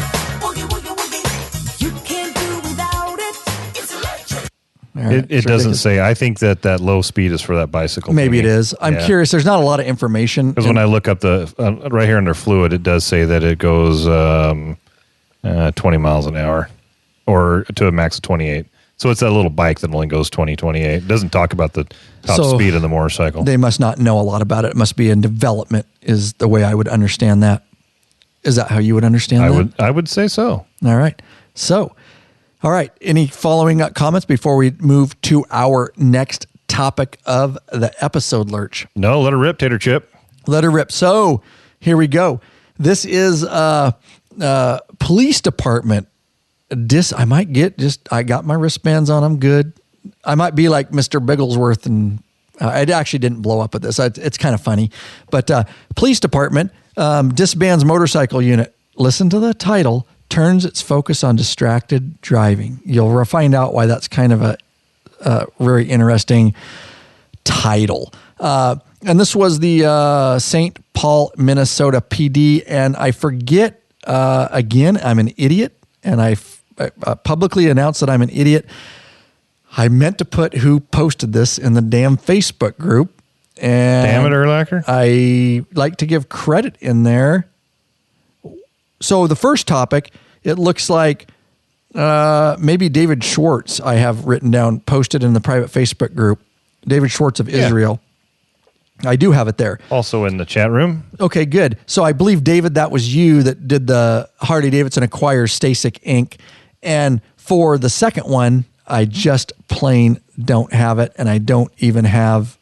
Right, it doesn't say. I think that low speed is for that bicycle. Maybe it is. I'm curious. There's not a lot of information. Because when I look up right here under Fluid, it does say that it goes 20 miles an hour or to a max of 28. So it's that little bike that only goes 20, 28. It doesn't talk about the top speed of the motorcycle. They must not know a lot about it. It must be in development is the way I would understand that. Is that how you would understand that? I would say so. All right. So, all right. Any following up comments before we move to our next topic of the episode, Lurch? No, let her rip, Tater Chip. Let her rip. So here we go. This is police department. I got my wristbands on. I'm good. I might be like Mr. Bigglesworth, and I actually didn't blow up at this. It's kind of funny. But police department disbands motorcycle unit. Listen to the title. Turns its focus on distracted driving. You'll find out why that's kind of a very interesting title. And this was the St. Paul, Minnesota PD. And I forget, again, I'm an idiot. And I publicly announced that I'm an idiot. I meant to put who posted this in the damn Facebook group. And damn it, Erlacher. I like to give credit in there. So the first topic, it looks like maybe David Schwartz, I have written down, posted in the private Facebook group. David Schwartz of Israel. I do have it there. Also in the chat room. Okay, good. So I believe, David, that was you that did the Harley-Davidson acquires StaCyc Inc. And for the second one, I just plain don't have it. And I don't even have,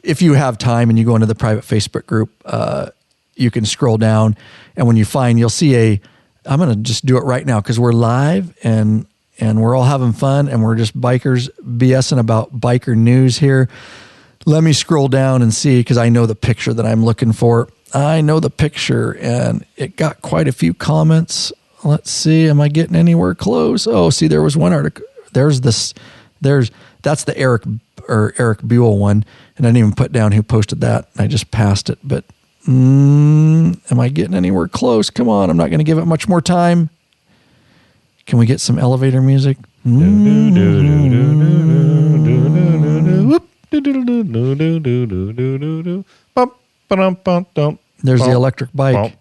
if you have time and you go into the private Facebook group, you can scroll down. And when you find, you'll see I'm going to just do it right now because we're live and we're all having fun and we're just bikers BSing about biker news here. Let me scroll down and see, because I know the picture that I'm looking for. I know the picture, and it got quite a few comments. Let's see. Am I getting anywhere close? Oh, see, there was one article. That's the Eric Buell one, and I didn't even put down who posted that. I just passed it, but am I getting anywhere close? Come on. I'm not going to give it much more time. Can we get some elevator music? There's the electric bike.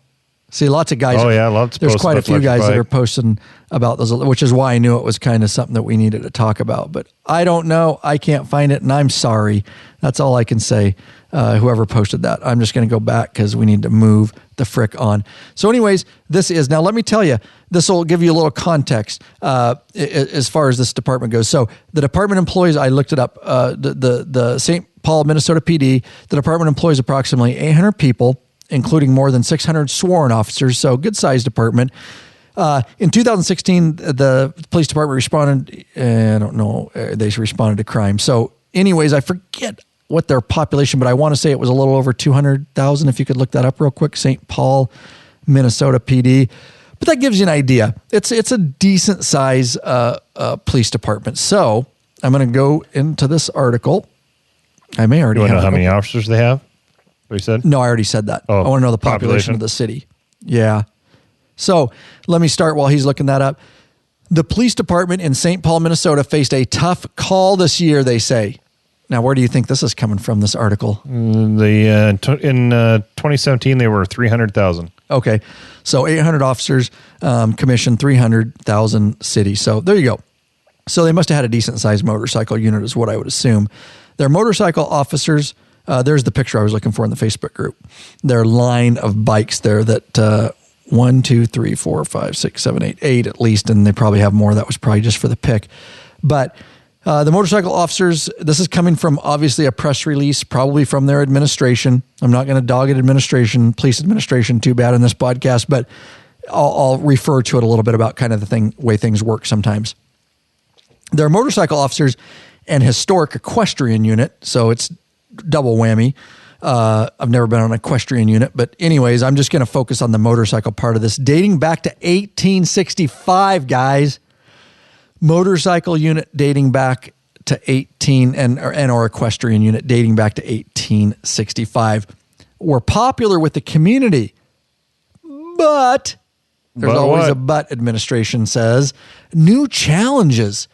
See, lots of guys. Oh, yeah. Lots. There's quite a few guys that are posting about those, which is why I knew it was kind of something that we needed to talk about. But I don't know. I can't find it, and I'm sorry. That's all I can say. Whoever posted that. I'm just going to go back because we need to move the frick on. So anyways, now let me tell you, this will give you a little context as far as this department goes. So the department employs, I looked it up, the St. Paul, Minnesota PD, the department employs approximately 800 people, including more than 600 sworn officers. So good sized department. In 2016, the police department responded. I don't know. They responded to crime. So, anyways, I forget what their population, but I want to say it was a little over 200,000. If you could look that up real quick, St. Paul, Minnesota PD. But that gives you an idea. It's a decent size police department. So I'm going to go into this article. I may already You want to know have how many officers they have? What you said? No, I already said that. Oh, I want to know the population of the city. Yeah. So let me start while he's looking that up. The police department in St. Paul, Minnesota faced a tough call this year, they say. Now, where do you think this is coming from, this article? In 2017, they were 300,000. Okay. So 800 officers, commissioned 300,000 city. So there you go. So they must have had a decent sized motorcycle unit is what I would assume. Their motorcycle officers, there's the picture I was looking for in the Facebook group. Their line of bikes there that 1, 2, 3, 4, 5, 6, 7, 8, 8 at least, and they probably have more. That was probably just for the pick. But the motorcycle officers, this is coming from obviously a press release, probably from their administration. I'm not going to dog it police administration too bad in this podcast, but I'll refer to it a little bit about kind of the way things work sometimes. They're motorcycle officers and historic equestrian unit, so it's double whammy. I've never been on an equestrian unit, but anyways, I'm just going to focus on the motorcycle part of this. Dating back to 1865, guys. Motorcycle unit dating back to or equestrian unit dating back to 1865 were popular with the community. But there's always a but, administration says. New challenges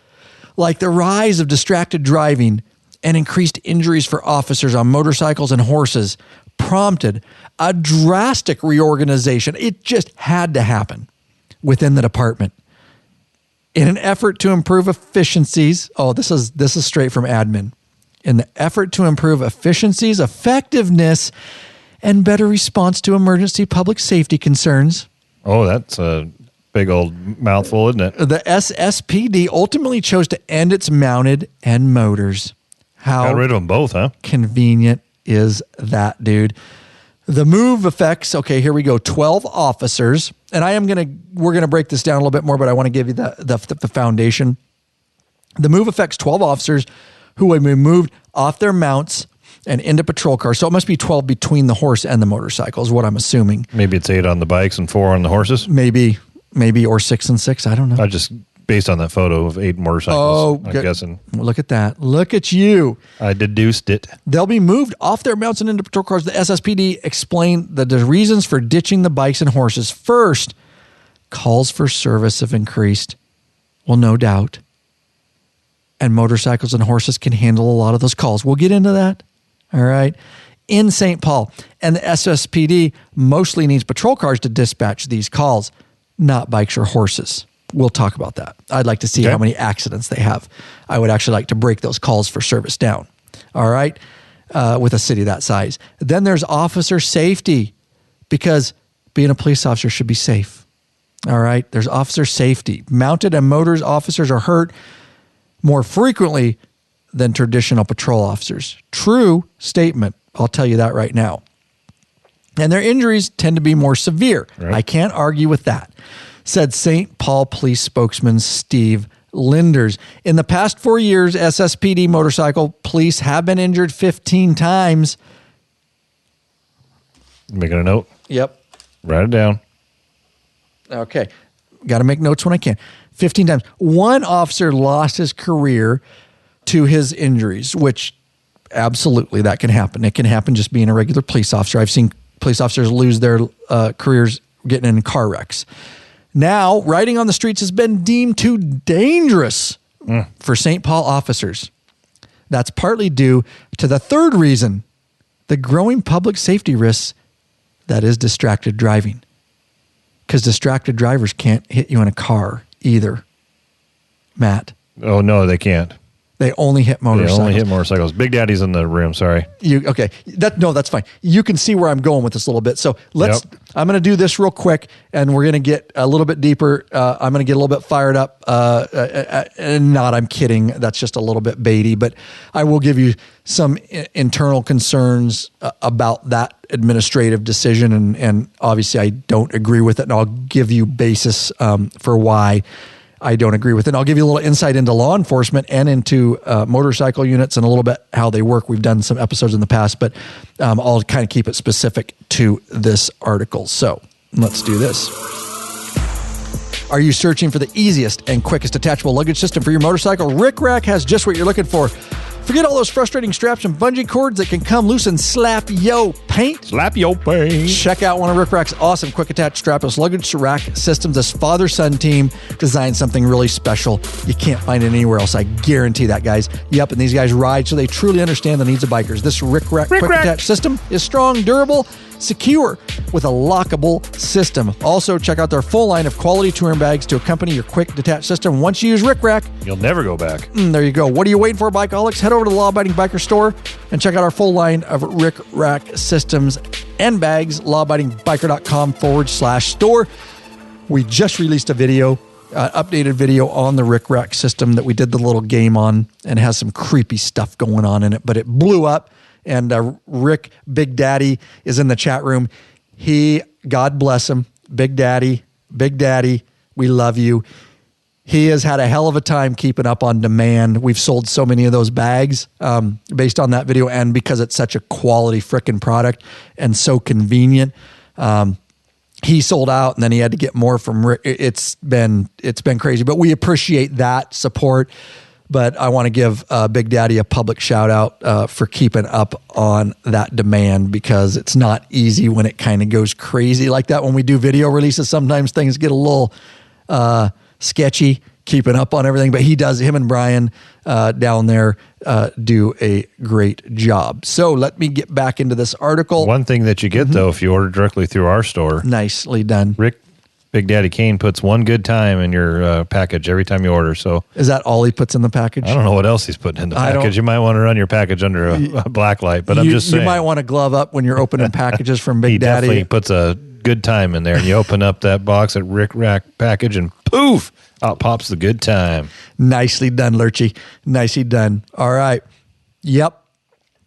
like the rise of distracted driving and increased injuries for officers on motorcycles and horses prompted a drastic reorganization. It just had to happen within the department. In an effort to improve efficiencies, this is straight from admin. In the effort to improve efficiencies, effectiveness, and better response to emergency public safety concerns. Oh, that's a big old mouthful, isn't it? The SSPD ultimately chose to end its mounted and motors. How got rid of them both, huh? Convenient is that, dude? The move affects, okay, here we go, 12 officers. And we're going to break this down a little bit more, but I want to give you the foundation. The move affects 12 officers who would be moved off their mounts and into patrol cars. So it must be 12 between the horse and the motorcycle is what I'm assuming. Maybe it's 8 on the bikes and 4 on the horses? Maybe, or 6 and 6. I don't know. I just, based on that photo of 8 motorcycles, I'm guessing. Look at that. Look at you. I deduced it. They'll be moved off their mounts and into patrol cars. The SSPD explained that the reasons for ditching the bikes and horses. First, calls for service have increased. Well, no doubt. And motorcycles and horses can handle a lot of those calls. We'll get into that. All right. In St. Paul, and the SSPD mostly needs patrol cars to dispatch these calls, not bikes or horses. We'll talk about that. I'd like to see how many accidents they have. I would actually like to break those calls for service down. All right. With a city that size. Then there's officer safety, because being a police officer should be safe. All right. There's officer safety. Mounted and motors officers are hurt more frequently than traditional patrol officers. True statement. I'll tell you that right now. And their injuries tend to be more severe. Right. I can't argue with that, said St. Paul Police spokesman Steve Linders. In the past 4 years, SSPD motorcycle police have been injured 15 times. Making a note? Yep. Write it down. Okay. Got to make notes when I can. 15 times. One officer lost his career to his injuries, which absolutely that can happen. It can happen just being a regular police officer. I've seen police officers lose their careers getting in car wrecks. Now, riding on the streets has been deemed too dangerous for St. Paul officers. That's partly due to the third reason, the growing public safety risks, that is distracted driving. Because distracted drivers can't hit you in a car either. Matt. Oh, no, they can't. They only hit motorcycles. They only hit motorcycles. Big Daddy's in the room. Sorry. Okay. That's fine. You can see where I'm going with this a little bit. So I'm going to do this real quick, and we're going to get a little bit deeper. I'm going to get a little bit fired up. I'm kidding. That's just a little bit baity, but I will give you some internal concerns about that administrative decision. And obviously I don't agree with it, and I'll give you basis for why I don't agree with it. And I'll give you a little insight into law enforcement and into motorcycle units and a little bit how they work. We've done some episodes in the past, but I'll kind of keep it specific to this article. So let's do this. Are you searching for the easiest and quickest attachable luggage system for your motorcycle? Rick Rack has just what you're looking for. Forget all those frustrating straps and bungee cords that can come loose and slap yo paint. Slap yo paint. Check out one of Rick Rack's awesome quick attach strapless luggage rack systems. This father-son team designed something really special. You can't find it anywhere else. I guarantee that, guys. Yep, and these guys ride, so they truly understand the needs of bikers. This Rick Rack quick attach system is strong, durable, secure, with a lockable system. Also, check out their full line of quality touring bags to accompany your quick detach system. Once you use Rick Rack, you'll never go back. There you go. What are you waiting for, bikeaholics? Head over to the Law Abiding Biker store and check out our full line of Rick Rack systems and bags, lawabidingbiker.com/store. We just released a video, updated video on the Rick Rack system that we did the little game on, and has some creepy stuff going on in it, but it blew up. And Rick, Big Daddy, is in the chat room. God bless him, Big Daddy, we love you. He has had a hell of a time keeping up on demand. We've sold so many of those bags based on that video, and because it's such a quality frickin' product and so convenient. He sold out, and then he had to get more from Rick. It's been crazy, but we appreciate that support. But I want to give Big Daddy a public shout out for keeping up on that demand, because it's not easy when it kind of goes crazy like that. When we do video releases, sometimes things get a little sketchy keeping up on everything, but him and Brian down there do a great job. So let me get back into this article. One thing that you get, though, if you order directly through our store. Nicely done. Rick, Big Daddy Kane puts one good time in your package every time you order. So is that all he puts in the package? I don't know what else he's putting in the package. You might want to run your package under a black light, but I'm just saying. You might want to glove up when you're opening packages from Big he Daddy. He definitely puts a good time in there, and you open up that box at Rick Rack package, and poof, out pops the good time. Nicely done, Lurchy. Nicely done. All right. Yep.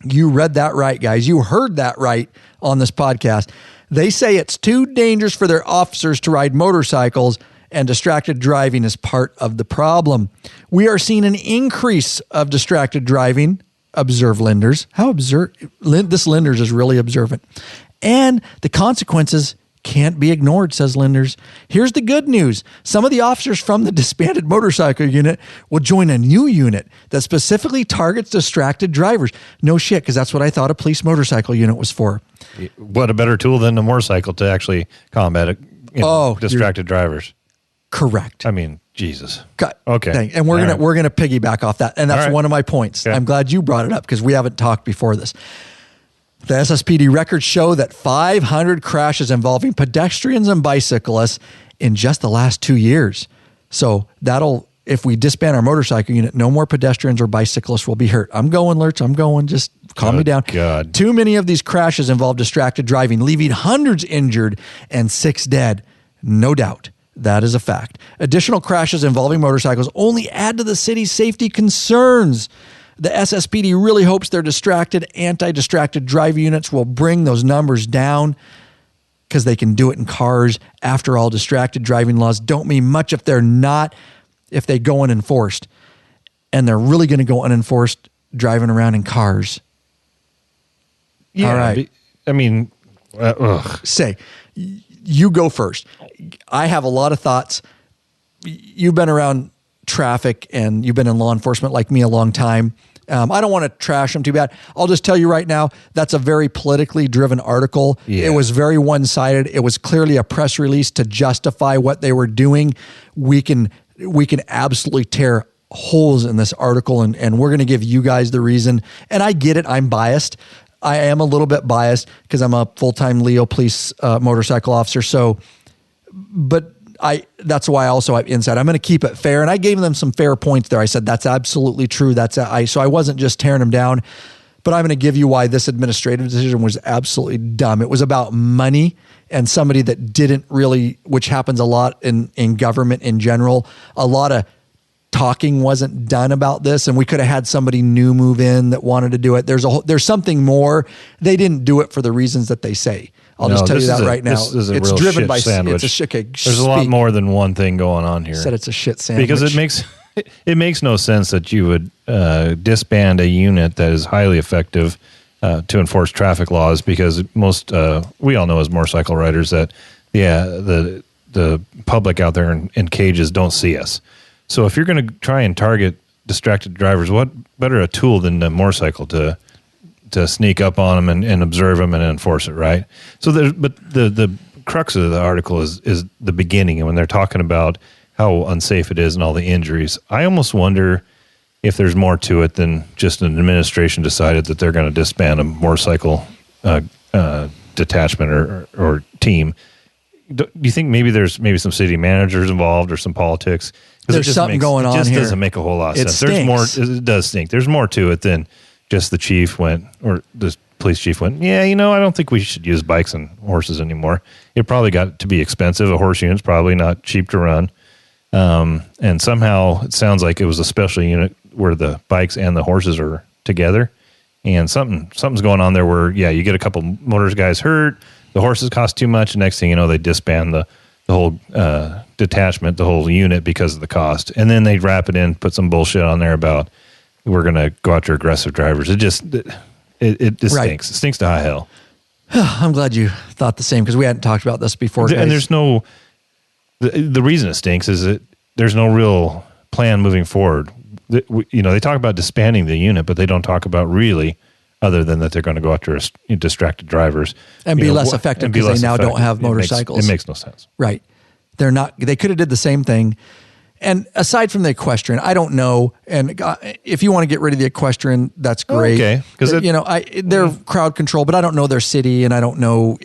You read that right, guys. You heard that right on this podcast. They say it's too dangerous for their officers to ride motorcycles, and distracted driving is part of the problem. We are seeing an increase of distracted driving. Observe Linders. This Linders is really observant. And the consequences can't be ignored, says Linders. Here's the good news. Some of the officers from the disbanded motorcycle unit will join a new unit that specifically targets distracted drivers. No shit, because that's what I thought a police motorcycle unit was for. What a better tool than a motorcycle to actually combat distracted drivers. Correct. I mean, Jesus. Okay. And we're gonna piggyback off that. And that's one of my points. Okay. I'm glad you brought it up, because we haven't talked before this. The SSPD records show that 500 crashes involving pedestrians and bicyclists in just the last 2 years. So if we disband our motorcycle unit, no more pedestrians or bicyclists will be hurt. I'm going, Lurch. I'm going. Just calm me down. God. Too many of these crashes involve distracted driving, leaving hundreds injured and 6 dead. No doubt. That is a fact. Additional crashes involving motorcycles only add to the city's safety concerns. The SSPD really hopes their anti-distracted drive units will bring those numbers down, because they can do it in cars. After all, distracted driving laws don't mean much if they go unenforced. And they're really going to go unenforced driving around in cars. Yeah, all right. I mean, Say, you go first. I have a lot of thoughts. You've been around traffic and you've been in law enforcement like me a long time. I don't want to trash them too bad. I'll just tell you right now, that's a very politically driven article. Yeah. It was very one-sided. It was clearly a press release to justify what they were doing. We can absolutely tear holes in this article, and we're going to give you guys the reason. And I get it. I'm biased. I am a little bit biased because I'm a full-time Leo police motorcycle officer. So, but that's why also I have insight. I'm going to keep it fair. And I gave them some fair points there. I said, that's absolutely true. So I wasn't just tearing them down, but I'm going to give you why this administrative decision was absolutely dumb. It was about money and somebody that didn't really, which happens a lot in government in general, a lot of talking wasn't done about this, and we could have had somebody new move in that wanted to do it. There's something more. They didn't do it for the reasons that they say. I'll just tell you that right now. This is a it's real driven shit by sandwich. There's a lot more than one thing going on here. Said it's a shit sandwich because it makes no sense that you would disband a unit that is highly effective to enforce traffic laws, because most we all know as motorcycle riders that the public out there in cages don't see us. So if you're going to try and target distracted drivers, what better a tool than the motorcycle to sneak up on them and observe them and enforce it, right? So the crux of the article is the beginning, and when they're talking about how unsafe it is and all the injuries, I almost wonder if there's more to it than just an administration decided that they're going to disband a motorcycle detachment or team. Do you think maybe there's some city managers involved or some politics? There's something going on here. It just doesn't make a whole lot of sense. Stinks. There's more. It does stink. There's more to it than just the chief went, or the police chief went, I don't think we should use bikes and horses anymore. It probably got to be expensive. A horse unit's probably not cheap to run. And somehow it sounds like it was a special unit where the bikes and the horses are together. And something's going on there where, you get a couple motors guys hurt. The horses cost too much. And next thing you know, they disband the whole detachment, the whole unit, because of the cost. And then they wrap it in, put some bullshit on there about we're going to go after aggressive drivers. It just stinks. It stinks to high hell. I'm glad you thought the same, because we hadn't talked about this before, guys. And there's no, the reason it stinks is that there's no real plan moving forward. They talk about disbanding the unit, but they don't talk about really, other than that they're going to go after distracted drivers and be less effective because they now don't have motorcycles. It makes no sense. Right. They're not. They could have did the same thing. And aside from the equestrian, I don't know. And if you want to get rid of the equestrian, that's great. Okay, because they're crowd control, but I don't know their city, and I don't know.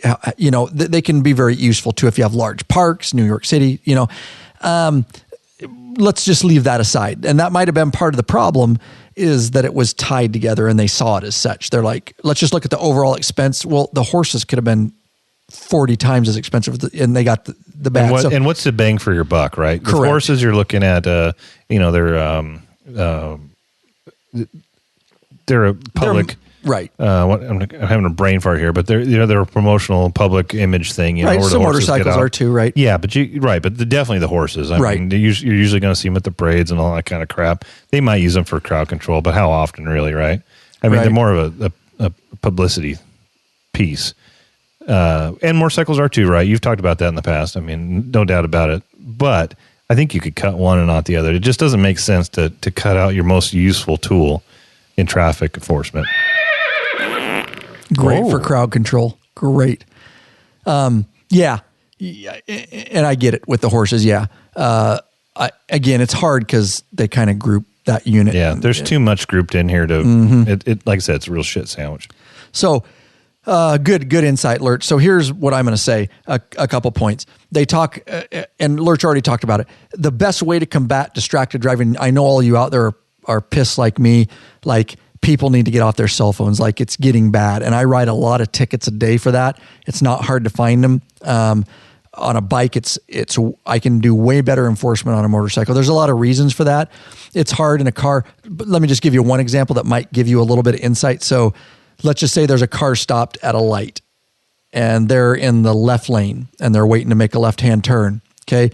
They can be very useful too if you have large parks, New York City. Let's just leave that aside. And that might have been part of the problem, is that it was tied together and they saw it as such. They're like, let's just look at the overall expense. Well, the horses could have been 40 times as expensive, and they got the bad. And what's the bang for your buck, right? Correct. The horses, you're looking at, they're a public. Right. I'm having a brain fart here, but they're a promotional public image thing. Right. Where Some motorcycles are too, right? Yeah, but definitely the horses. I mean, you're usually going to see them at the parades and all that kind of crap. They might use them for crowd control, but how often, really, right? I mean, they're more of a publicity piece. And motorcycles are too, right? You've talked about that in the past. I mean, no doubt about it. But I think you could cut one and not the other. It just doesn't make sense to cut out your most useful tool in traffic enforcement. Great for crowd control. Great. Yeah. And I get it with the horses. Yeah. Again, it's hard because they kind of group that unit. Yeah. There's too much grouped in here to, like I said, it's a real shit sandwich. So, good insight, Lurch. So here's what I'm going to say, a couple points. They talk, and Lurch already talked about it. The best way to combat distracted driving, I know all you out there are pissed like me, like people need to get off their cell phones, like it's getting bad. And I write a lot of tickets a day for that. It's not hard to find them. On a bike, I can do way better enforcement on a motorcycle. There's a lot of reasons for that. It's hard in a car, but let me just give you one example that might give you a little bit of insight. So let's just say there's a car stopped at a light and they're in the left lane and they're waiting to make a left-hand turn. Okay.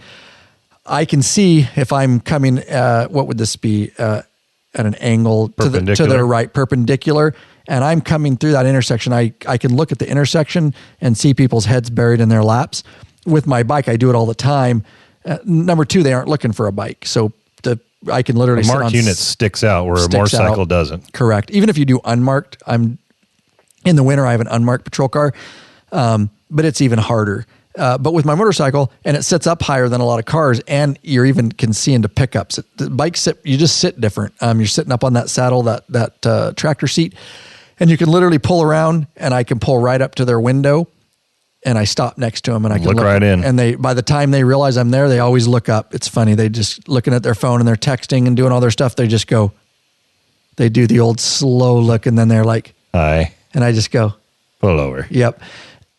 I can see if I'm coming, what would this be? At an angle to the right, perpendicular. And I'm coming through that intersection. I can look at the intersection and see people's heads buried in their laps. With my bike, I do it all the time. Number two, they aren't looking for a bike. So I can literally a marked unit sticks out where a motorcycle doesn't. Correct. Even if you do unmarked, in the winter, I have an unmarked patrol car, but it's even harder. But with my motorcycle, and it sits up higher than a lot of cars, and you're even can see into pickups. The bike you just sit different. You're sitting up on that saddle, that tractor seat, and you can literally pull around, and I can pull right up to their window, and I stop next to them and I can look right in. And by the time they realize I'm there, they always look up. It's funny. They just looking at their phone and they're texting and doing all their stuff. They just go, they do the old slow look and then they're like, hi. And I just go, pull over. Yep.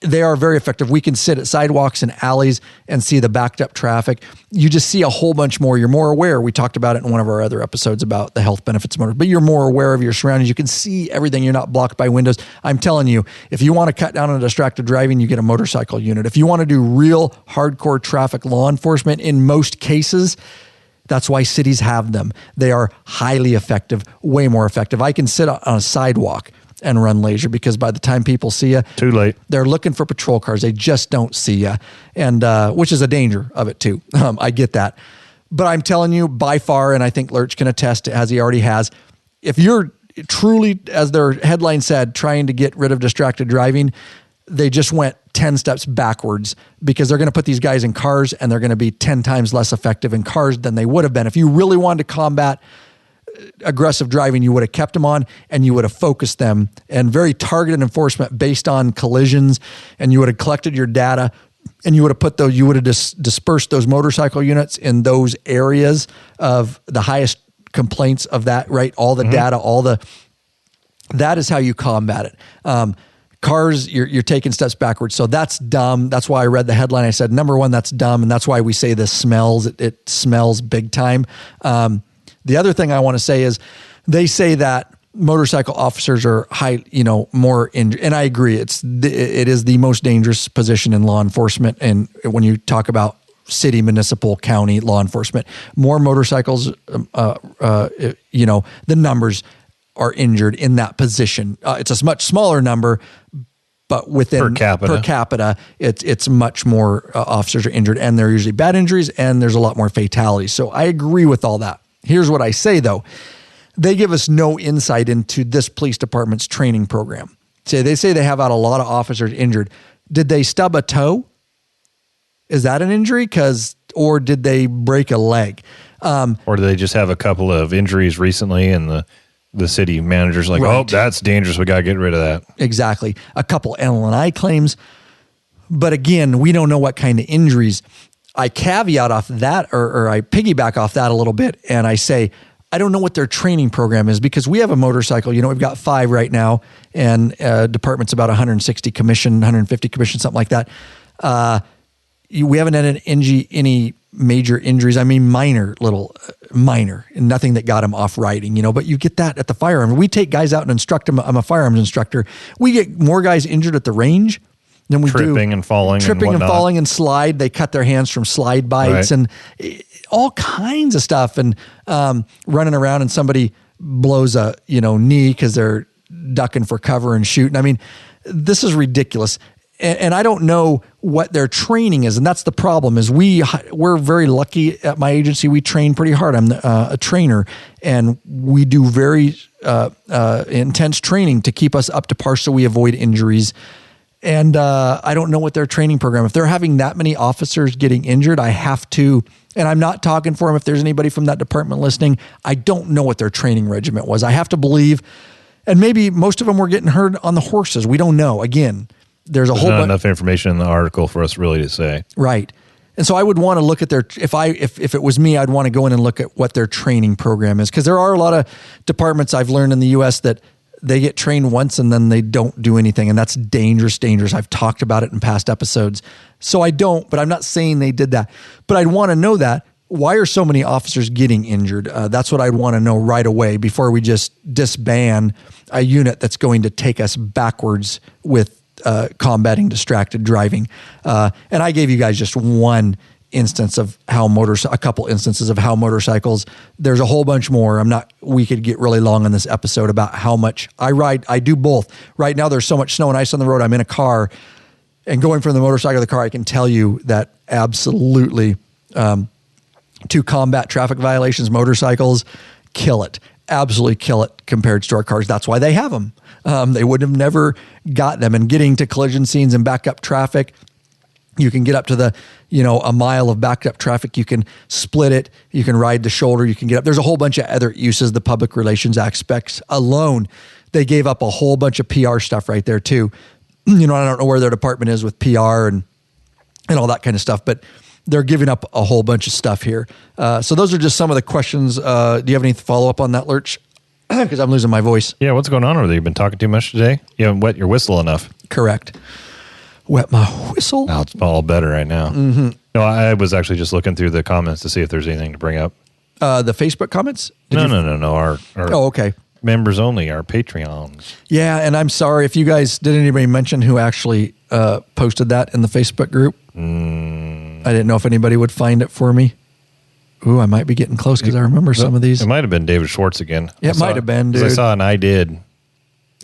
They are very effective. We can sit at sidewalks and alleys and see the backed up traffic. You just see a whole bunch more. You're more aware. We talked about it in one of our other episodes about the health benefits of motors, but you're more aware of your surroundings. You can see everything. You're not blocked by windows. I'm telling you, if you want to cut down on distracted driving, you get a motorcycle unit. If you want to do real hardcore traffic law enforcement, in most cases, that's why cities have them. They are highly effective, way more effective. I can sit on a sidewalk and run laser because by the time people see you, too late. They're looking for patrol cars. They just don't see you, and which is a danger of it too. I get that, but I'm telling you, by far, and I think Lurch can attest, as he already has, if you're truly, as their headline said, trying to get rid of distracted driving, they just went 10 steps backwards because they're going to put these guys in cars and they're going to be 10 times less effective in cars than they would have been. If you really wanted to combat aggressive driving, you would have kept them on and you would have focused them and very targeted enforcement based on collisions, and you would have collected your data and you would have put those, you would have dispersed those motorcycle units in those areas of the highest complaints of that, right? All the data, that is how you combat it. Cars, you're taking steps backwards. So that's dumb. That's why I read the headline. I said, number one, that's dumb. And that's why we say this smells. It smells big time. The other thing I want to say is they say that motorcycle officers are more injured. And I agree. It is the most dangerous position in law enforcement. And when you talk about city, municipal, county law enforcement, more motorcycles, the numbers are injured in that position. It's a much smaller number, but within per capita, it's much more officers are injured, and they're usually bad injuries, and there's a lot more fatalities. So I agree with all that. Here's what I say though. They give us no insight into this police department's training program. They say they have had a lot of officers injured. Did they stub a toe? Is that an injury? Or did they break a leg? Or do they just have a couple of injuries recently and the city manager's like, right. Oh, that's dangerous. We got to get rid of that. Exactly. A couple L&I claims. But again, we don't know what kind of injuries. I caveat off that, or I piggyback off that a little bit, and I say, I don't know what their training program is because we have a motorcycle. We've got 5 right now, and department's about 160 commission, 150 commission, something like that. We haven't had any major injuries. I mean, minor, nothing that got them off riding, but you get that at the firearm. We take guys out and instruct them. I'm a firearms instructor. We get more guys injured at the range than we tripping and falling and slide. They cut their hands from slide bites and all kinds of stuff, and running around and somebody blows a knee because they're ducking for cover and shooting. I mean, this is ridiculous. And I don't know what their training is, and that's the problem. Is we're very lucky at my agency. We train pretty hard. I'm a trainer, and we do very intense training to keep us up to par so we avoid injuries. And I don't know what their training program. If they're having that many officers getting injured, I have to. And I'm not talking for them. If there's anybody from that department listening, I don't know what their training regiment was. I have to believe, and maybe most of them were getting hurt on the horses. We don't know. Again. There's whole not enough information in the article for us really to say. Right. And so I would want to look at if it was me, I'd want to go in and look at what their training program is. Because there are a lot of departments I've learned in the U.S. that they get trained once and then they don't do anything. And that's dangerous. I've talked about it in past episodes. So I don't, but I'm not saying they did that. But I'd want to know that. Why are so many officers getting injured? That's what I'd want to know right away before we just disband a unit that's going to take us backwards with combating distracted driving. And I gave you guys just one instance of how a couple instances of how motorcycles, there's a whole bunch more. We could get really long on this episode about how much I ride. I do both. Right now, there's so much snow and ice on the road. I'm in a car, and going from the motorcycle to the car, I can tell you that absolutely to combat traffic violations, motorcycles kill it. Absolutely kill it compared to our cars. That's why they have them. They would have never got them. And getting to collision scenes and back up traffic, you can get up to a mile of backed up traffic. You can split it. You can ride the shoulder. You can get up. There's a whole bunch of other uses. The public relations aspects alone, they gave up a whole bunch of PR stuff right there too. I don't know where their department is with PR and all that kind of stuff, but they're giving up a whole bunch of stuff here. So those are just some of the questions. Do you have any follow-up on that, Lurch? Because I'm losing my voice. Yeah, what's going on over there? You've been talking too much today? You haven't wet your whistle enough. Correct. Wet my whistle. Now it's all better right now. Mm-hmm. No, I was actually just looking through the comments to see if there's anything to bring up. The Facebook comments? No. Our okay. Members only, our Patreons. Yeah, and I'm sorry if you guys, did anybody mention who actually posted that in the Facebook group? I didn't know if anybody would find it for me. Ooh, I might be getting close because I remember some of these. It might have been David Schwartz again. It might have been, dude. I saw an I did.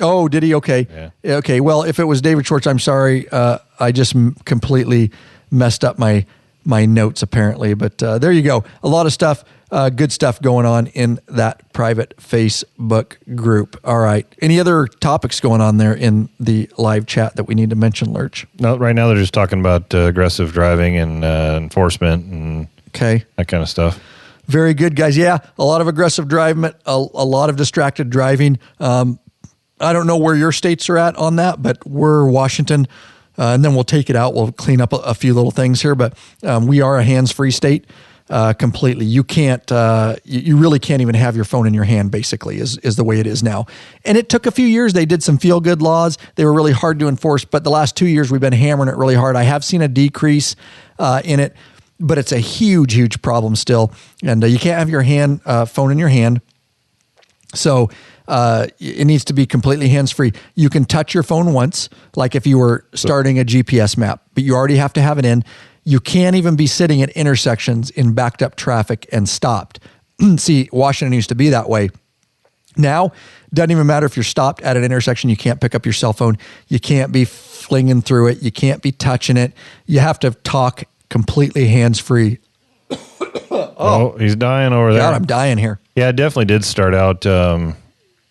Oh, did he? Okay. Yeah. Okay, well, if it was David Schwartz, I'm sorry. I just completely messed up my notes apparently. But there you go. A lot of stuff, good stuff going on in that private Facebook group. All right. Any other topics going on there in the live chat that we need to mention, Lurch? No, right now they're just talking about aggressive driving and enforcement and that kind of stuff. Very good, guys. Yeah, a lot of aggressive driving, a lot of distracted driving. I don't know where your states are at on that, but we're Washington, and then we'll take it out. We'll clean up a few little things here, but we are a hands-free state completely. You can't, you really can't even have your phone in your hand, basically, is the way it is now. And it took a few years. They did some feel-good laws. They were really hard to enforce, but the last 2 years we've been hammering it really hard. I have seen a decrease in it, but it's a huge, huge problem still. And you can't have your phone in your hand. So it needs to be completely hands-free. You can touch your phone once, like if you were starting a GPS map, but you already have to have it in. You can't even be sitting at intersections in backed up traffic and stopped. See, Washington used to be that way. Now, doesn't even matter if you're stopped at an intersection, you can't pick up your cell phone. You can't be flinging through it. You can't be touching it. You have to talk completely hands-free. Oh, he's dying over there. God, I'm dying here. Yeah, it definitely did start out, as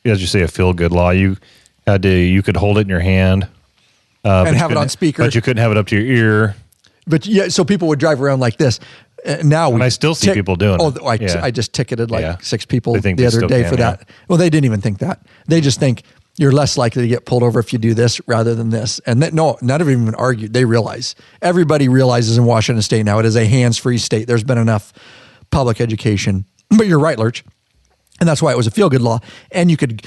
you say, a feel-good law. You could hold it in your hand. And have it on speaker. But you couldn't have it up to your ear. But yeah, so people would drive around like this. Now I still see people doing it. Oh, I just ticketed like 6 people the the other day for that. Well, they didn't even think that. They just think you're less likely to get pulled over if you do this rather than this. And no, none of them even argued. They realize. Everybody realizes in Washington State now it is a hands-free state. There's been enough public education. But you're right, Lurch. And that's why it was a feel-good law. And you could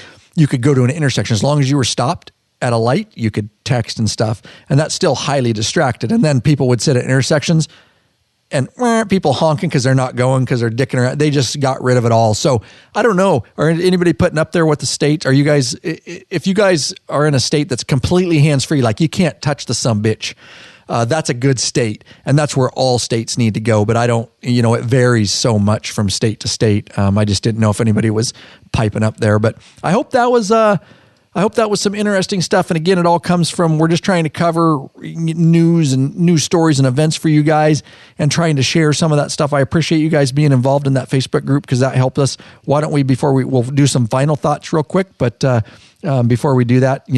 go to an intersection. As long as you were stopped at a light, you could text and stuff. And that's still highly distracted. And then people would sit at intersections and people honking because they're not going, because they're dicking around. They just got rid of it all. So I don't know. Are anybody putting up there what the state? Are you guys, if you guys are in a state that's completely hands-free, like you can't touch the sumbitch, that's a good state. And that's where all states need to go. But I don't, it varies so much from state to state. I just didn't know if anybody was piping up there. But I hope that was some interesting stuff. And again, it all comes from, we're just trying to cover news and news stories and events for you guys and trying to share some of that stuff. I appreciate you guys being involved in that Facebook group because that helped us. Why don't we, we'll do some final thoughts real quick. But before we do that,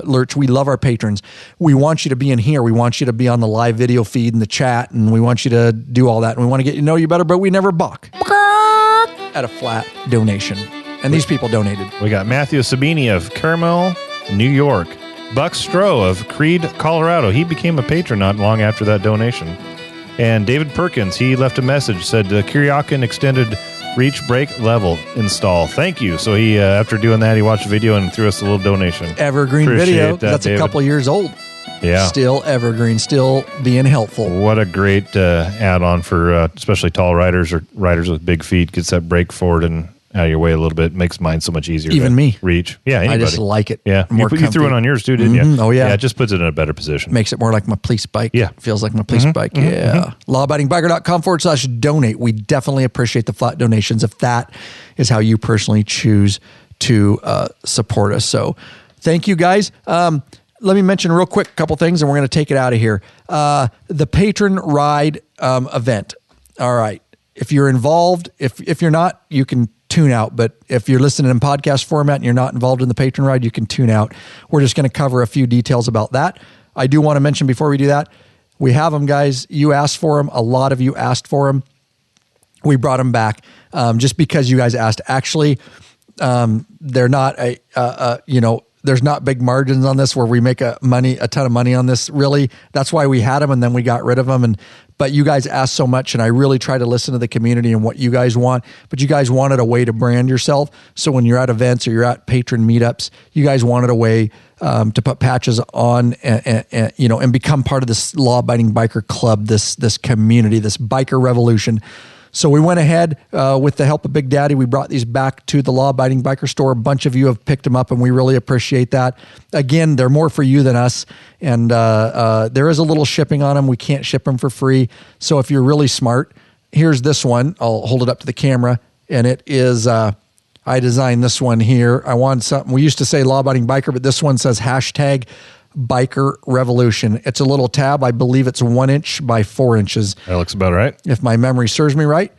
Lurch, we love our patrons. We want you to be in here. We want you to be on the live video feed and the chat, and we want you to do all that. And we want to get to know you better, but we never balk at a flat donation. And these people donated. We got Matthew Sabini of Carmel, New York. Buck Stroh of Creed, Colorado. He became a patron not long after that donation. And David Perkins, he left a message, said, Kuryakin extended reach brake level install. Thank you. So he, after doing that, he watched the video and threw us a little donation. Evergreen Appreciate video. That's David. A couple years old. Yeah. Still evergreen, still being helpful. What a great add-on for especially tall riders or riders with big feet. Gets that brake forward and out of your way a little bit. Makes mine so much easier. Even me. Reach. Yeah, anybody. I just like it. Yeah. You threw it on yours too, didn't you? Oh, yeah. Yeah, it just puts it in a better position. Makes it more like my police bike. Yeah. Feels like my police bike. Yeah. Lawabidingbiker.com/donate. We definitely appreciate the flat donations if that is how you personally choose to support us. So thank you guys. Let me mention real quick a couple things and we're going to take it out of here. The patron ride event. All right. If you're involved, if you're not, you can tune out. But if you're listening in podcast format and you're not involved in the patron ride, you can tune out. We're just going to cover a few details about that. I do want to mention before we do that, we have them, guys. You asked for them. A lot of you asked for them. We brought them back just because you guys asked. Actually, they're not they're there's not big margins on this where we make a ton of money on this. Really, that's why we had them and then we got rid of them. But you guys asked so much, and I really try to listen to the community and what you guys want. But you guys wanted a way to brand yourself. So when you're at events or you're at patron meetups, you guys wanted a way to put patches on and become part of this law-abiding biker club, this community, this biker revolution. So we went ahead with the help of Big Daddy. We brought these back to the Law Abiding Biker Store. A bunch of you have picked them up, and we really appreciate that. Again, they're more for you than us, and there is a little shipping on them. We can't ship them for free. So if you're really smart, here's this one. I'll hold it up to the camera, and it is, I designed this one here. I wanted something. We used to say Law Abiding Biker, but this one says hashtag Biker Revolution. It's a little tab. I believe it's 1 inch by 4 inches. That looks about right. If my memory serves me right.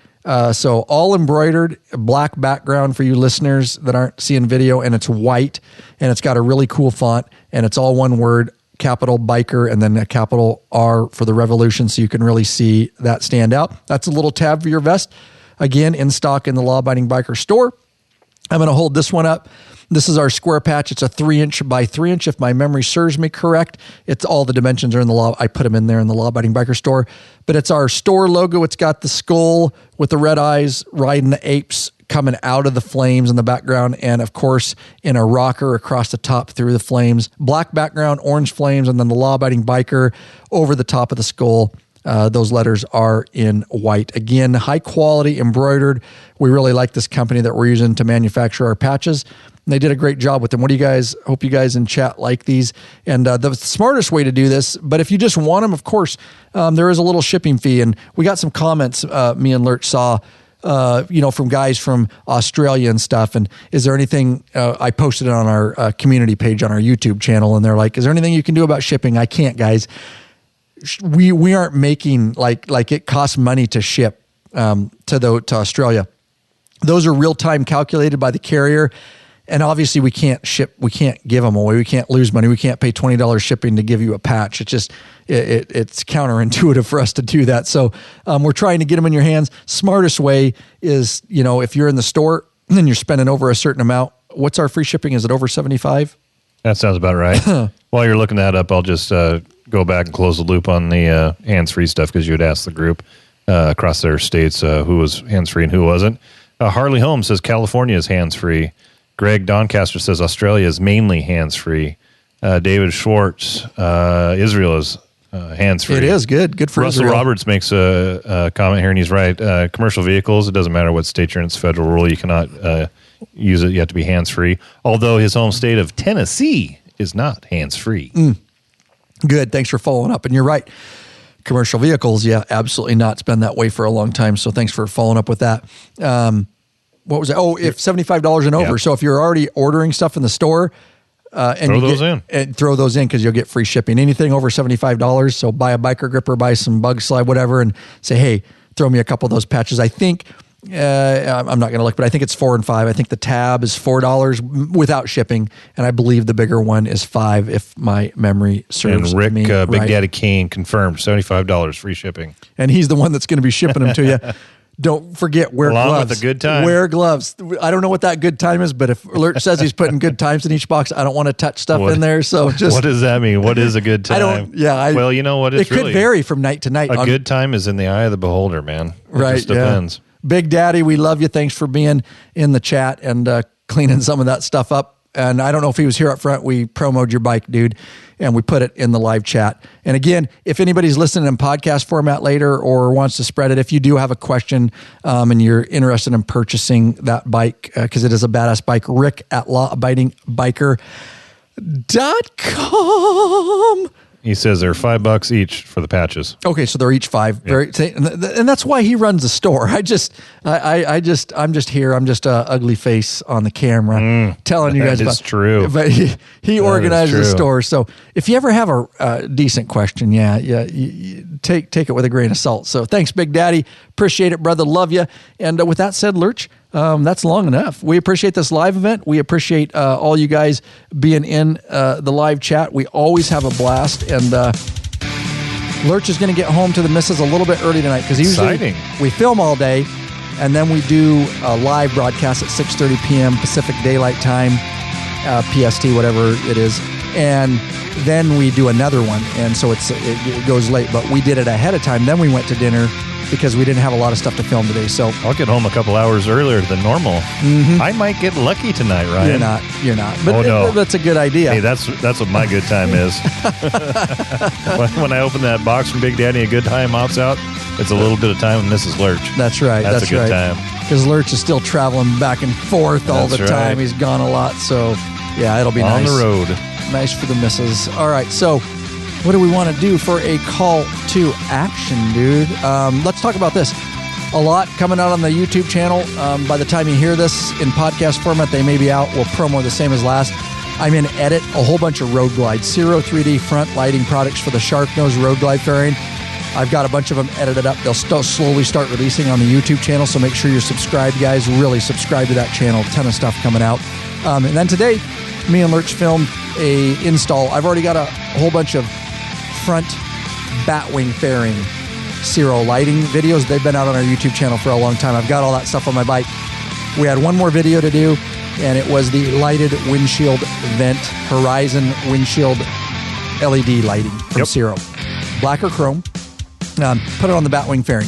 So all embroidered, black background for you listeners that aren't seeing video, and it's white, and it's got a really cool font, and it's all one word, capital Biker, and then a capital R for the Revolution, so you can really see that stand out. That's a little tab for your vest. Again, in stock in the Law Abiding Biker Store. I'm going to hold this one up. This is our square patch. It's a 3 inch by 3 inch. If my memory serves me correct, it's all the dimensions are in the law. I put them in there in the Law Abiding Biker Store, but it's our store logo. It's got the skull with the red eyes riding the apes coming out of the flames in the background. And of course, in a rocker across the top through the flames, black background, orange flames, and then the Law Abiding Biker over the top of the skull. Those letters are in white. Again, high quality embroidered. We really like this company that we're using to manufacture our patches. And they did a great job with them. What do you guys, hope you guys in chat like these. And the smartest way to do this, but if you just want them, of course, there is a little shipping fee. And we got some comments me and Lurch saw, from guys from Australia and stuff. And is there anything, I posted it on our community page on our YouTube channel, and they're like, is there anything you can do about shipping? I can't, guys. We aren't making like it costs money to ship to Australia. Those are real time calculated by the carrier, and obviously we can't ship. We can't give them away. We can't lose money. We can't pay $20 shipping to give you a patch. It's just it's counterintuitive for us to do that. So we're trying to get them in your hands. Smartest way is if you're in the store and you're spending over a certain amount. What's our free shipping? Is it over $75? That sounds about right. While you're looking that up, I'll just go back and close the loop on the hands-free stuff, because you had asked the group across their states who was hands-free and who wasn't. Harley Holmes says California is hands-free. Greg Doncaster says Australia is mainly hands-free. David Schwartz, Israel is hands-free. It is good. Good for Russell Israel. Roberts makes a comment here, and he's right. Commercial vehicles, it doesn't matter what state you're in. It's a federal rule. You cannot use it. You have to be hands-free. Although his home state of Tennessee is not hands-free. Good. Thanks for following up. And you're right. Commercial vehicles, yeah, absolutely not. It's been that way for a long time. So thanks for following up with that. What was it? Oh, if $75 and over. Yeah. So if you're already ordering stuff in the store, and throw those in because you'll get free shipping. Anything over $75. So buy a biker gripper, buy some bug slide, whatever, and say, hey, throw me a couple of those patches. I think I'm not going to look, but I think it's $4 and $5. I think the tab is $4 without shipping, and I believe the bigger one is $5 if my memory serves me. And Rick, right. Big Daddy Kane, confirmed $75 free shipping. And he's the one that's going to be shipping them to you. Don't forget, wear Along gloves. with a good time. Wear gloves. I don't know what that good time is, but if Alert says he's putting good times in each box, I don't want to touch stuff in there. So just what does that mean? What is a good time? Well, you know what? It could vary from night to night. A good time is in the eye of the beholder, man. It just depends. Yeah. Big Daddy, we love you. Thanks for being in the chat and cleaning some of that stuff up. And I don't know if he was here up front. We promoted your bike, dude, and we put it in the live chat. And again, if anybody's listening in podcast format later or wants to spread it, if you do have a question and you're interested in purchasing that bike, because it is a badass bike, Rick at lawabidingbiker.com. He says they're $5 each for the patches. Okay, so they're each $5. Yeah. And that's why he runs the store. I'm just here. I'm just a ugly face on the camera telling you guys about. That is true. But he organizes the store. So if you ever have a decent question, you take it with a grain of salt. So thanks, Big Daddy. Appreciate it, brother. Love you. And with that said, Lurch, that's long enough. We appreciate this live event. We appreciate all you guys being in the live chat. We always have a blast. And Lurch is going to get home to the missus a little bit early tonight because usually we film all day and then we do a live broadcast at 6:30 p.m. Pacific Daylight Time. PST, whatever it is. And then we do another one. And so it goes late. But we did it ahead of time. Then we went to dinner because we didn't have a lot of stuff to film today. So I'll get home a couple hours earlier than normal. I might get lucky tonight, Ryan. You're not. But that's a good idea. Hey, that's what my good time is. When I open that box from Big Daddy and Good Time hops out, it's a little bit of time with Mrs. Lurch. That's right. That's a good time. Because Lurch is still traveling back and forth all the time. He's gone a lot. So, yeah, it'll be nice. On the road. Nice for the missus. All right. So, what do we want to do for a call to action, dude? Let's talk about this. A lot coming out on the YouTube channel. By the time you hear this in podcast format, they may be out. We'll promo the same as last. I'm in edit a whole bunch of Road Glide, Zero 3D front lighting products for the Shark Nose Road Glide fairing. I've got a bunch of them edited up. They'll slowly start releasing on the YouTube channel, so make sure you're subscribed, guys. Really subscribe to that channel. Ton of stuff coming out. And then today, me and Lurch filmed a install. I've already got a whole bunch of front Batwing fairing Zero lighting videos. They've been out on our YouTube channel for a long time. I've got all that stuff on my bike. We had one more video to do, and it was the lighted windshield vent Horizon windshield LED lighting from Zero. Black or chrome. Put it on the Batwing fairing.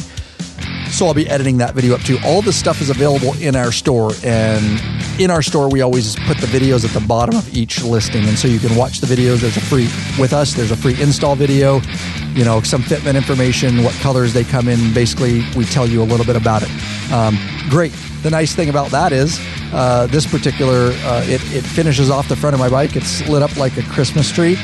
So I'll be editing that video up too. All this stuff is available in our store, and in our store we always put the videos at the bottom of each listing, and so you can watch the videos. There's a free install video, some fitment information, what colors they come in. Basically, we tell you a little bit about it. Great. The nice thing about that is this particular, it finishes off the front of my bike. It's lit up like a Christmas tree.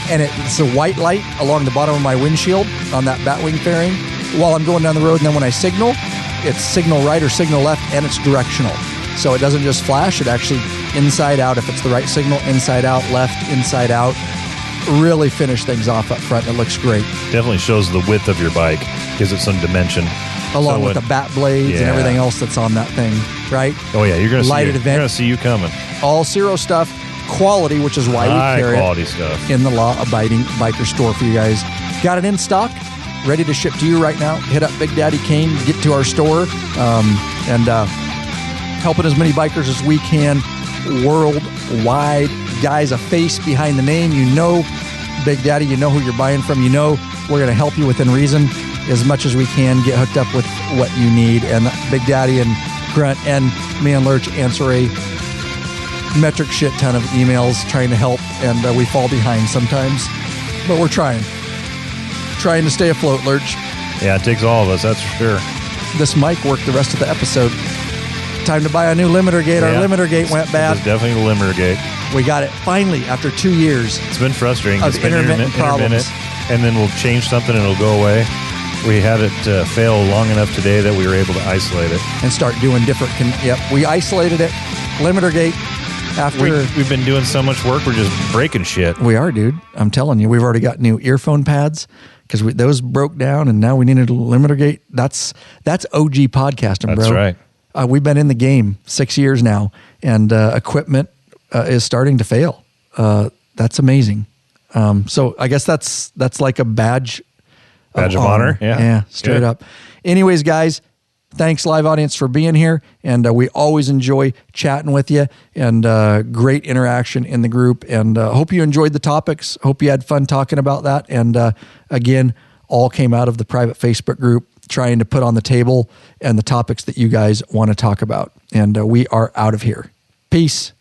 And it's a white light along the bottom of my windshield on that Batwing fairing while I'm going down the road. And then when I signal, it's signal right or signal left, and it's directional. So it doesn't just flash, it actually inside out. If it's the right signal, inside out, left, inside out. Really finish things off up front. It looks great. Definitely shows the width of your bike, gives it some dimension. Along with the bat blades and everything else that's on that thing, right? Oh yeah, you're gonna see you coming. All Zero stuff. Quality, which is why we carry quality stuff in the law-abiding biker store for you guys. Got it in stock, ready to ship to you right now. Hit up Big Daddy Kane, get to our store, and helping as many bikers as we can worldwide. Guys, a face behind the name. Big Daddy, you know who you're buying from. We're going to help you within reason as much as we can. Get hooked up with what you need. And Big Daddy and Grunt and me and Lurch answer a metric shit ton of emails trying to help, and we fall behind sometimes, but we're trying to stay afloat, Lurch. Yeah, it takes all of us, that's for sure. This mic worked the rest of the episode. Time to buy a new limiter gate. Our limiter gate went bad. It's definitely the limiter gate. We got it finally after 2 years. It's been frustrating. It's been intermittent problems. And then we'll change something and it'll go away. We had it fail long enough today that we were able to isolate it and start doing different. We isolated it. Limiter gate. After we've been doing so much work, we're just breaking shit. We are, dude. I'm telling you, we've already got new earphone pads because those broke down, and now we needed a limiter gate. That's OG podcasting, bro. That's right. We've been in the game 6 years now, and equipment is starting to fail. That's amazing. So I guess that's like a badge of honor. Yeah, straight up. Anyways, guys. Thanks, live audience, for being here, and we always enjoy chatting with you, and great interaction in the group, and hope you enjoyed the topics. Hope you had fun talking about that, and again, all came out of the private Facebook group trying to put on the table and the topics that you guys want to talk about, and we are out of here. Peace.